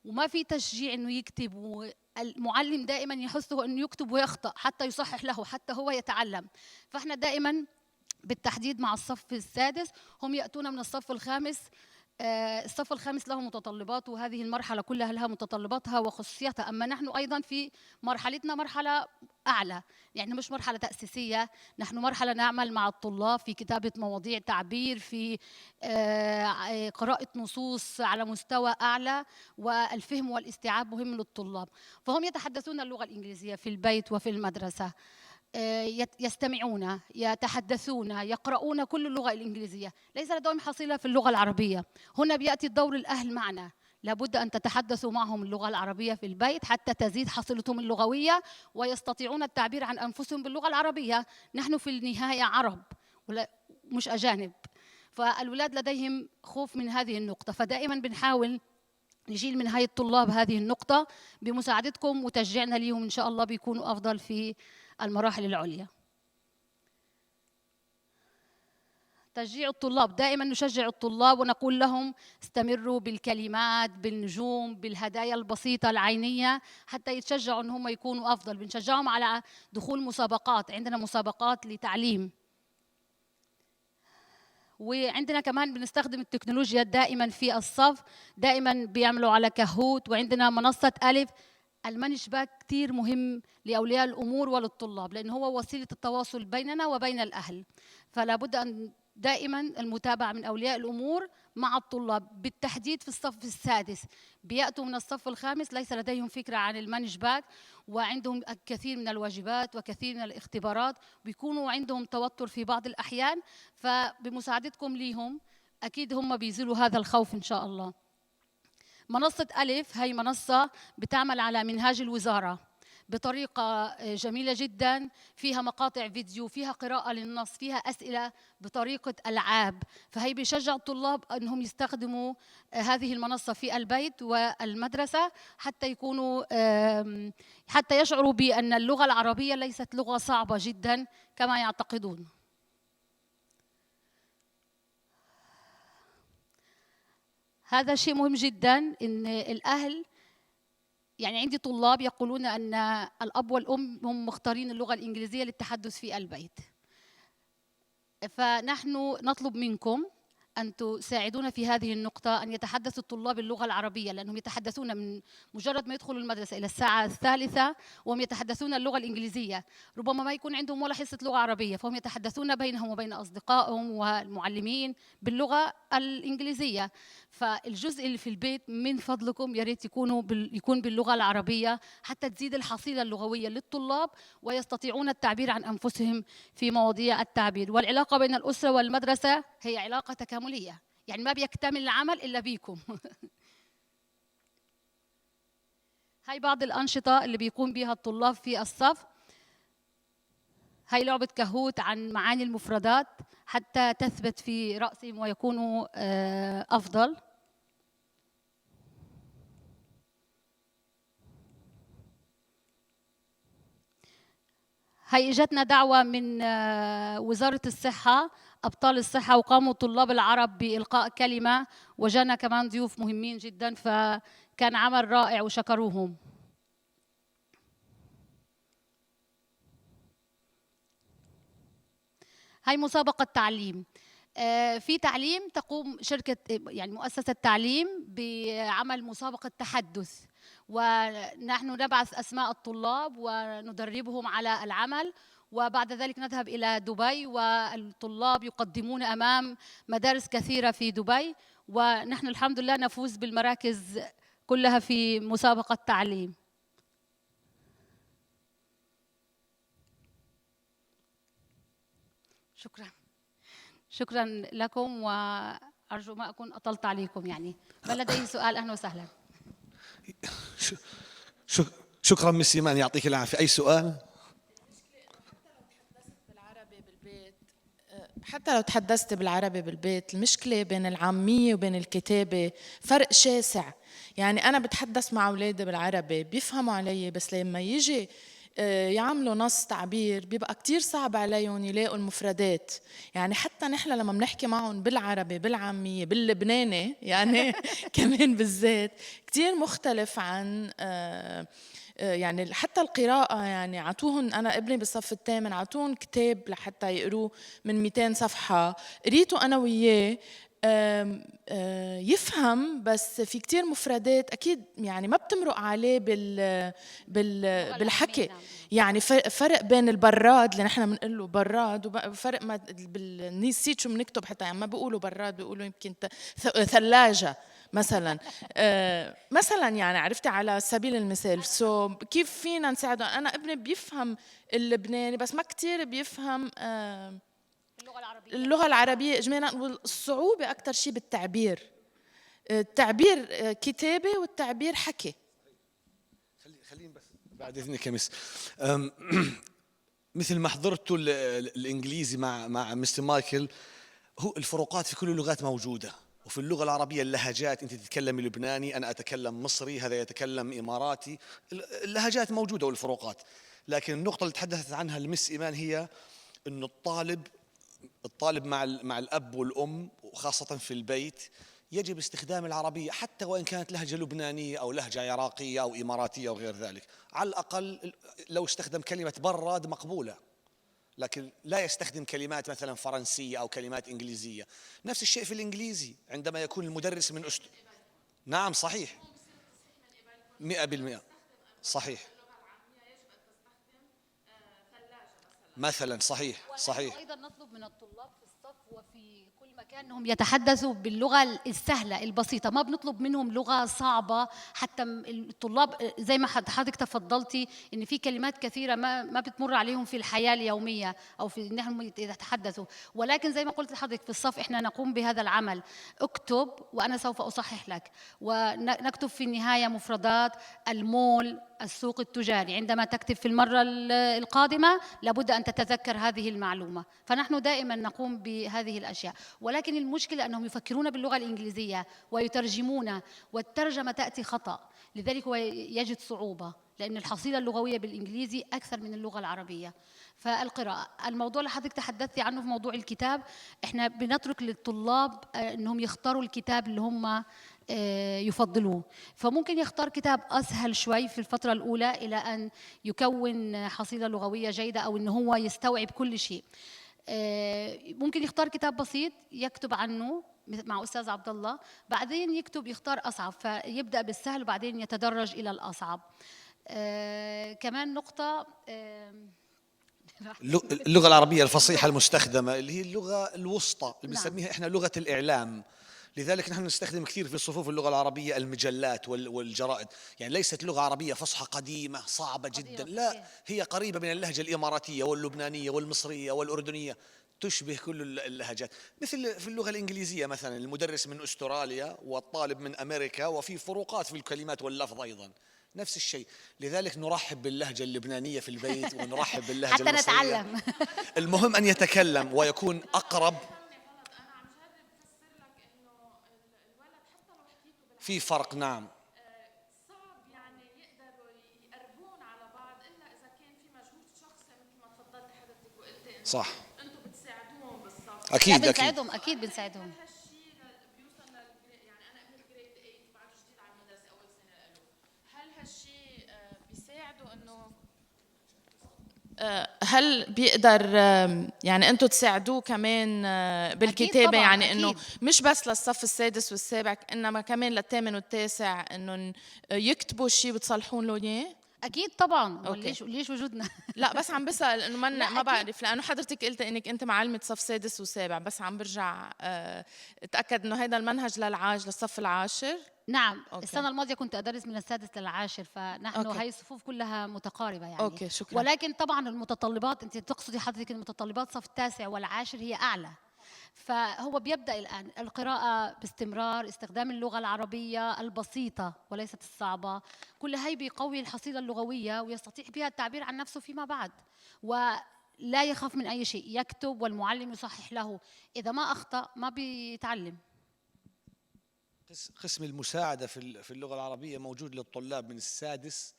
وما في تشجيع إنه يكتب، والمعلم دائما يحثه إنه يكتب ويخطأ حتى يصحح له حتى هو يتعلم. فإحنا دائما بالتحديد مع الصف السادس هم يأتون من الصف الخامس. الصف الخامس له متطلبات، وهذه المرحلة كلها لها متطلباتها وخصوصياتها. أما نحن أيضا في مرحلتنا مرحلة أعلى، يعني مش مرحلة تأسيسية، نحن مرحلة نعمل مع الطلاب في كتابة مواضيع تعبير، في قراءة نصوص على مستوى أعلى، والفهم والاستيعاب مهم للطلاب. فهم يتحدثون اللغة الإنجليزية في البيت وفي المدرسة، يستمعون، يتحدثون، يقرؤون كل اللغة الإنجليزية، ليس لديهم حصيلة في اللغة العربية. هنا بيأتي دور الأهل معنا، لابد أن تتحدثوا معهم اللغة العربية في البيت حتى تزيد حصيلتهم اللغوية ويستطيعون التعبير عن أنفسهم باللغة العربية. نحن في النهاية عرب مش أجانب، فالولاد لديهم خوف من هذه النقطة، فدائما بنحاول نشيل من هاي الطلاب هذه النقطة بمساعدتكم وتشجيعنا ليهم، إن شاء الله بيكونوا أفضل في المراحل العليا. تشجيع الطلاب، دائما نشجع الطلاب ونقول لهم استمروا بالكلمات، بالنجوم، بالهدايا البسيطة العينية حتى يتشجعوا ان هم يكونوا افضل. بنشجعهم على دخول مسابقات، عندنا مسابقات لتعليم. وعندنا كمان بنستخدم التكنولوجيا دائما في الصف، دائما بيعملوا على كهوت، وعندنا منصة ألف. المانش باك كتير مهم لأولياء الأمور وللطلاب، لأن هو وسيلة التواصل بيننا وبين الأهل، فلا بد أن دائما المتابعة من أولياء الأمور مع الطلاب، بالتحديد في الصف السادس. بيأتوا من الصف الخامس ليس لديهم فكرة عن المانش باك، وعندهم كثير من الواجبات وكثير من الاختبارات، بيكونوا عندهم توتر في بعض الأحيان، فبمساعدتكم ليهم أكيد هم بيزيلوا هذا الخوف إن شاء الله. منصة ألف هي منصة بتعمل على منهاج الوزارة بطريقة جميلة جدا، فيها مقاطع فيديو، فيها قراءة للنص، فيها أسئلة بطريقة ألعاب، فهي بيشجع الطلاب أنهم يستخدموا هذه المنصة في البيت والمدرسة حتى يكونوا حتى يشعروا بأن اللغة العربية ليست لغة صعبة جدا كما يعتقدون. هذا شيء مهم جدا، ان الاهل يعني عندي طلاب يقولون ان الاب والام هم مختارين اللغه الانجليزيه للتحدث في البيت، فنحن نطلب منكم أن تساعدونا في هذه النقطة، أن يتحدث الطلاب اللغة العربية، لأنهم يتحدثون من مجرد ما يدخلوا المدرسة إلى الساعة الثالثة وهم يتحدثون اللغة الإنجليزية، ربما ما يكون عندهم ولا حصة لغة عربية، فهم يتحدثون بينهم وبين أصدقائهم والمعلمين باللغة الإنجليزية. فالجزء اللي في البيت من فضلكم يا ريت يكون باللغة العربية حتى تزيد الحصيلة اللغوية للطلاب ويستطيعون التعبير عن أنفسهم في مواضيع التعبير. والعلاقة بين الأسرة والمدرسة هي علاقة تكاملية، يعني ما بيكتمل العمل إلا بيكم. هاي بعض الأنشطة اللي بيقوم بها الطلاب في الصف. هاي لعبة كهوت عن معاني المفردات حتى تثبت في رأسهم ويكونوا أفضل. هي اجتنا دعوة من وزارة الصحة، أبطال الصحة، وقاموا الطلاب العرب بإلقاء كلمة، وجانا كمان ضيوف مهمين جدا، فكان عمل رائع وشكروهم. هاي مسابقة تعليم. في تعليم تقوم شركة يعني مؤسسة تعليم بعمل مسابقة تحدث، ونحن نبعث أسماء الطلاب وندربهم على العمل، وبعد ذلك نذهب إلى دبي والطلاب يقدمون أمام مدارس كثيرة في دبي، ونحن الحمد لله نفوز بالمراكز كلها في مسابقة تعليم. شكرا لكم، وأرجو ما أكون أطلت عليكم. يعني من لديه سؤال أهلا وسهلا. شكرا مس إيمان، يعطيك العافية. أي سؤال؟ حتى لو تحدثت بالعربي بالبيت، المشكلة بين العامية وبين الكتابة فرق شاسع. يعني أنا بتحدث مع أولادي بالعربي بيفهموا علي، بس لما يجي يعملوا نص تعبير بيبقى كتير صعب عليهم يلاقوا المفردات. يعني حتى نحن لما بنحكي معهم بالعربي بالعامية باللبناني يعني كمان بالذات كتير مختلف عن يعني حتى القراءة. يعني عطوهن، أنا ابني بالصف الثامن عطوهن كتاب لحتى يقروه من 200 صفحة، قريته أنا وياه يفهم، بس في كتير مفردات أكيد يعني ما بتمرق عليه بالحكي. يعني فرق بين البراد اللي نحن بنقول له براد، وفرق ما نسيت شو بنكتب، حتى يعني ما بيقولوا براد، بيقولوا يمكن ثلاجة مثلا. مثلا يعني عرفتي على سبيل المثال. كيف فينا نساعده؟ أنا ابني بيفهم اللبناني بس ما كتير بيفهم اللغة العربية إجمالا، والصعوبة أكتر شيء بالتعبير. التعبير كتابة والتعبير حكي. خليني بس بعد إذنك يا مس، مثل ما حضرتوا الإنجليزي مع مستر مايكل، هو الفروقات في كل اللغات موجودة، وفي اللغة العربية اللهجات، أنت تتكلمي لبناني، أنا أتكلم مصري، هذا يتكلم إماراتي، اللهجات موجودة والفروقات. لكن النقطة اللي تحدثت عنها المس إيمان هي إنه الطالب مع الأب والأم، وخاصة في البيت، يجب استخدام العربية حتى وإن كانت لهجة لبنانية أو لهجة عراقية أو إماراتية أو غير ذلك. على الأقل لو استخدم كلمة براد مقبولة، لكن لا يستخدم كلمات مثلا فرنسية أو كلمات إنجليزية. نفس الشيء في الإنجليزي عندما يكون المدرس من نعم صحيح 100% صحيح مثلا صحيح. أيضا نطلب من الطلاب في الصف وفي كل مكان أنهم يتحدثوا باللغة السهلة البسيطة، ما بنطلب منهم لغة صعبة. حتى الطلاب زي ما حضرتك تفضلتي إن في كلمات كثيرة ما بتمر عليهم في الحياة اليومية أو في إنهم يتحدثوا، ولكن زي ما قلت لحضرتك في الصف إحنا نقوم بهذا العمل. اكتب وأنا سوف أصحح لك، ونكتب في النهاية مفردات المول، السوق التجاري. عندما تكتب في المرة القادمة لابد أن تتذكر هذه المعلومة. فنحن دائما نقوم بهذه الأشياء، ولكن المشكلة أنهم يفكرون باللغة الإنجليزية ويترجمون، والترجمة تأتي خطأ، لذلك هو يجد صعوبة لأن الحصيلة اللغوية بالإنجليزي أكثر من اللغة العربية. فالقراءة، الموضوع اللي حضرتك تحدثتي عنه في موضوع الكتاب، إحنا بنترك للطلاب أنهم يختاروا الكتاب اللي هم يفضلوه. فممكن يختار كتاب أسهل شوي في الفترة الأولى إلى أن يكون حصيلة لغوية جيدة أو أنه هو يستوعب كل شيء. ممكن يختار كتاب بسيط يكتب عنه مع أستاذ عبد الله، بعدين يختار أصعب، فيبدأ بالسهل وبعدين يتدرج إلى الأصعب. كمان نقطة اللغة العربية الفصيحة المستخدمة اللي هي اللغة الوسطى اللي بنسميها إحنا لغة الإعلام. لذلك نحن نستخدم كثير في صفوف اللغة العربية المجلات والجرائد. يعني ليست لغة عربية فصحى قديمة صعبة جدا، لا، هي قريبة من اللهجة الإماراتية واللبنانية والمصرية والأردنية، تشبه كل اللهجات. مثل في اللغة الإنجليزية مثلا المدرس من أستراليا والطالب من أمريكا، وفي فروقات في الكلمات واللفظ أيضا نفس الشيء. لذلك نرحب باللهجة اللبنانية في البيت ونرحب باللهجة حتى المصرية. نتعلم. المهم أن يتكلم ويكون أقرب. في فرق، نعم. صعب يعني يقدروا يقربون على بعض الا اذا كان في مجهود شخصي مثل ما تفضلت حضرتك وقلتي انه صح، انتم بتساعدوهم بالصف. أكيد بنساعدهم، أكيد بنساعدهم. هالشيء بيوصل يعني انا ابني بجريد 8 بعده جديد على المدرسه اول سنه له، هل هالشيء بيساعدوا انه هل بيقدر يعني انتم تساعدوه كمان بالكتابه؟ يعني انه مش بس للصف السادس والسابع انما كمان للثامن والتاسع انه يكتبوا شيء بتصلحون له اياه؟ اكيد طبعا. ليش وجودنا؟ لا بس عم بسال انه ما بعرف، لانه حضرتك قلت انك انت معلمه صف سادس وسابع، بس عم برجع اتاكد انه هذا المنهج للصف العاشر. نعم. السنة الماضية كنت أدرس من السادس للعاشر، فنحن هاي الصفوف كلها متقاربة يعني. أوكي، شكرا. ولكن طبعا المتطلبات، أنت تقصدي حضرتك المتطلبات صف التاسع والعاشر هي أعلى، فهو بيبدأ الآن القراءة باستمرار، استخدام اللغة العربية البسيطة وليست الصعبة، كل هاي بيقوي الحصيلة اللغوية ويستطيع بها التعبير عن نفسه فيما بعد، ولا يخاف من أي شيء، يكتب والمعلم يصحح له، إذا ما أخطأ ما بيتعلم. قسم المساعدة في اللغة العربية موجود للطلاب من السادس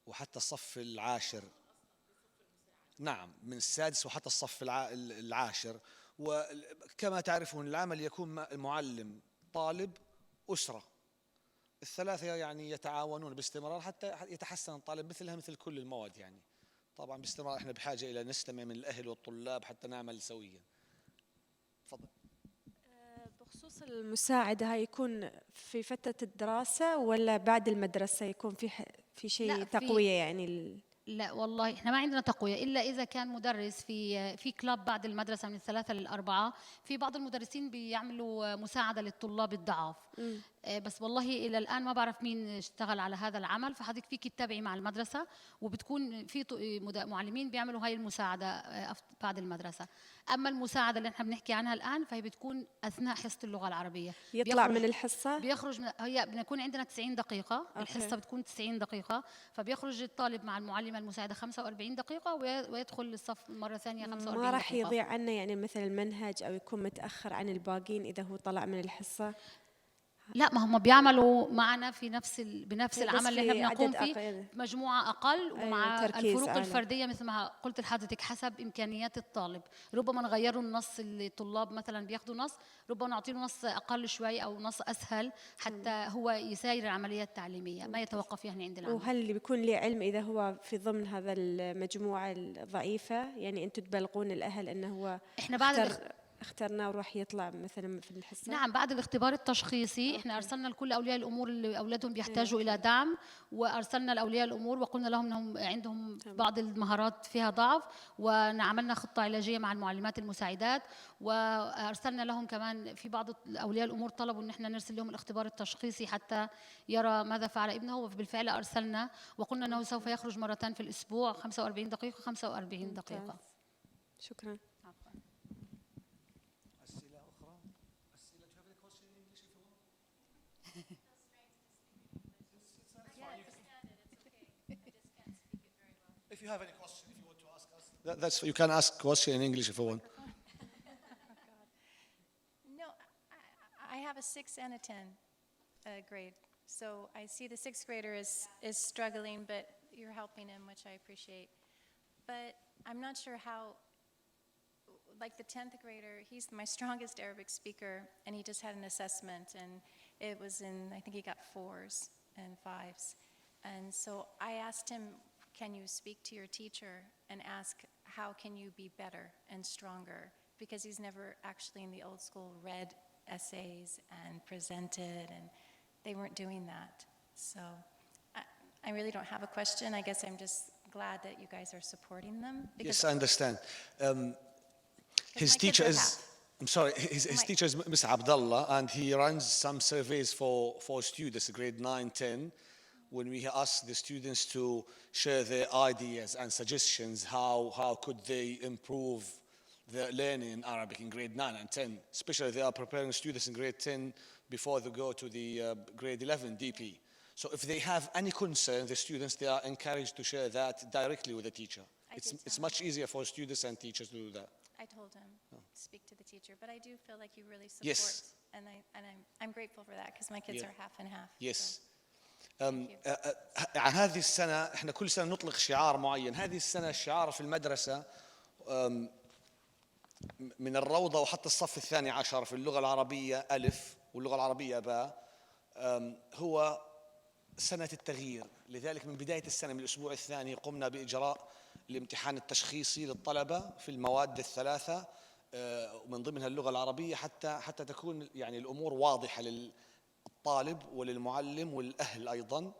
وحتى الصف العاشر. نعم، من السادس وحتى الصف العاشر. وكما تعرفون العمل يكون مع المعلم، طالب، أسرة، الثلاثة يعني يتعاونون باستمرار حتى يتحسن الطالب مثل كل المواد. يعني طبعا باستمرار احنا بحاجة إلى نستمع من الأهل والطلاب حتى نعمل سويا. تفضل. بخصوص المساعدة هاي يكون في فترة الدراسة ولا بعد المدرسة يكون في شيء تقوية يعني لا والله احنا ما عندنا تقوية إلا إذا كان مدرس في كلاب بعد المدرسة من 3 ل4. في بعض المدرسين بيعملوا مساعدة للطلاب الضعاف. بس والله إلى الآن ما بعرف مين اشتغل على هذا العمل، فحضرتك فيك تتابعي مع المدرسة وبتكون في معلمين بيعملوا هاي المساعدة بعد المدرسة. أما المساعدة اللي احنا بنحكي عنها الآن فهي بتكون أثناء حصة اللغة العربية. يطلع من الحصة؟ بيخرج هي بنكون عندنا 90 دقيقة. الحصة بتكون 90 دقيقة، فبيخرج الطالب مع المعلمة المساعدة 45 دقيقة ويدخل الصف مرة ثانية 45 دقيقة. ما راح يضيع عنا يعني مثل المنهج أو يكون متأخر عن الباقين إذا هو طلع من الحصة؟ لا، ما هم بيعملوا معنا في بنفس بس العمل اللي احنا في بنقوم عدد فيه، مجموعة أقل، ومع تركيز الفروق أعلى. الفردية مثل ما قلت لحضرتك حسب إمكانيات الطالب. ربما نغيروا النص، اللي الطلاب مثلا بياخدوا نص، ربما نعطيه نص أقل شوي أو نص أسهل حتى هو يساير العملية التعليمية، ما يتوقف يعني عند العمل. وهل اللي بيكون له علم إذا هو في ضمن هذا المجموعة الضعيفة؟ يعني أنتم تبلغون الأهل أنه هو احنا بعد اخترناه وراح يطلع مثلا في الحصة؟ نعم، بعد الاختبار التشخيصي احنا ارسلنا لكل اولياء الامور اللي اولادهم بيحتاجوا أوكي. الى دعم، وارسلنا لاولياء الامور وقلنا لهم انهم عندهم بعض المهارات فيها ضعف، وعملنا خطه علاجيه مع المعلمات المساعدات، وارسلنا لهم كمان في بعض اولياء الامور طلبوا ان احنا نرسل لهم الاختبار التشخيصي حتى يرى ماذا فعل ابنه، وبالفعل ارسلنا وقلنا انه سوف يخرج مرتين في الاسبوع 45 دقيقه 45 دقيقه. شكرا. If you have any question, if you want to ask us, that's you can ask question in English if you want. No, I have a 6 and a 10 grade. So I see the 6th grader is struggling, but you're helping him, which I appreciate. But I'm not sure how, like the 10th grader, he's my strongest Arabic speaker, and he just had an assessment, and it was I think he got 4s and 5s. And so I asked him, can you speak to your teacher and ask how can you be better and stronger? Because he's never actually in the old school read essays and presented, and they weren't doing that. So I really don't have a question. I guess I'm just glad that you guys are supporting them. Yes, I understand. His teacher is, I'm sorry, his teacher is Mr. Abdullah, and he runs some surveys for students, grade 9, 10, when we ask the students to share their ideas and suggestions, how could they improve their learning in Arabic in grade 9 and 10, especially they are preparing students in grade 10 before they go to the grade 11 DP. So if they have any concern, the students, they are encouraged to share that directly with the teacher. It's much easier for students and teachers to do that. I told him to speak to the teacher, but I do feel like you really support. Yes. And I'm grateful for that because my kids are half and half. Yes. So. عن هذه السنة احنا كل سنة نطلق شعار معين. هذه السنة الشعار في المدرسة من الروضة وحتى الصف الثاني عشر في اللغة العربية ألف واللغة العربية باء هو سنة التغيير. لذلك من بداية السنة من الأسبوع الثاني قمنا بإجراء الامتحان التشخيصي للطلبة في المواد الثلاثة ومن ضمنها اللغة العربية حتى تكون يعني الأمور واضحة للطالب وللمعلم والأهل أيضا.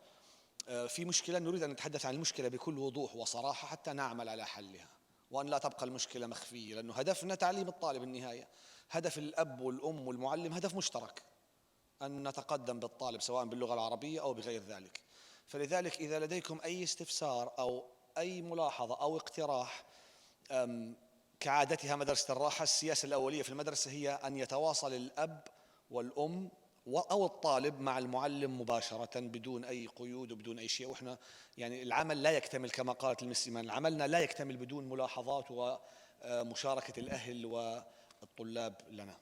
في مشكلة نريد أن نتحدث عن المشكلة بكل وضوح وصراحة حتى نعمل على حلها وأن لا تبقى المشكلة مخفية، لأنه هدفنا تعليم الطالب النهاية. هدف الأب والأم والمعلم هدف مشترك، أن نتقدم بالطالب سواء باللغة العربية أو بغير ذلك. فلذلك إذا لديكم أي استفسار أو أي ملاحظة أو اقتراح، كعادتها مدرسة الراحة السياسة الأولية في المدرسة هي أن يتواصل الأب والأم أو الطالب مع المعلم مباشرة بدون أي قيود وبدون أي شيء. وإحنا يعني العمل لا يكتمل كما قالت المس إيمان، عملنا لا يكتمل بدون ملاحظات ومشاركة الأهل والطلاب لنا.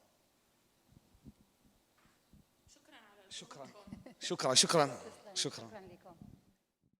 شكرا.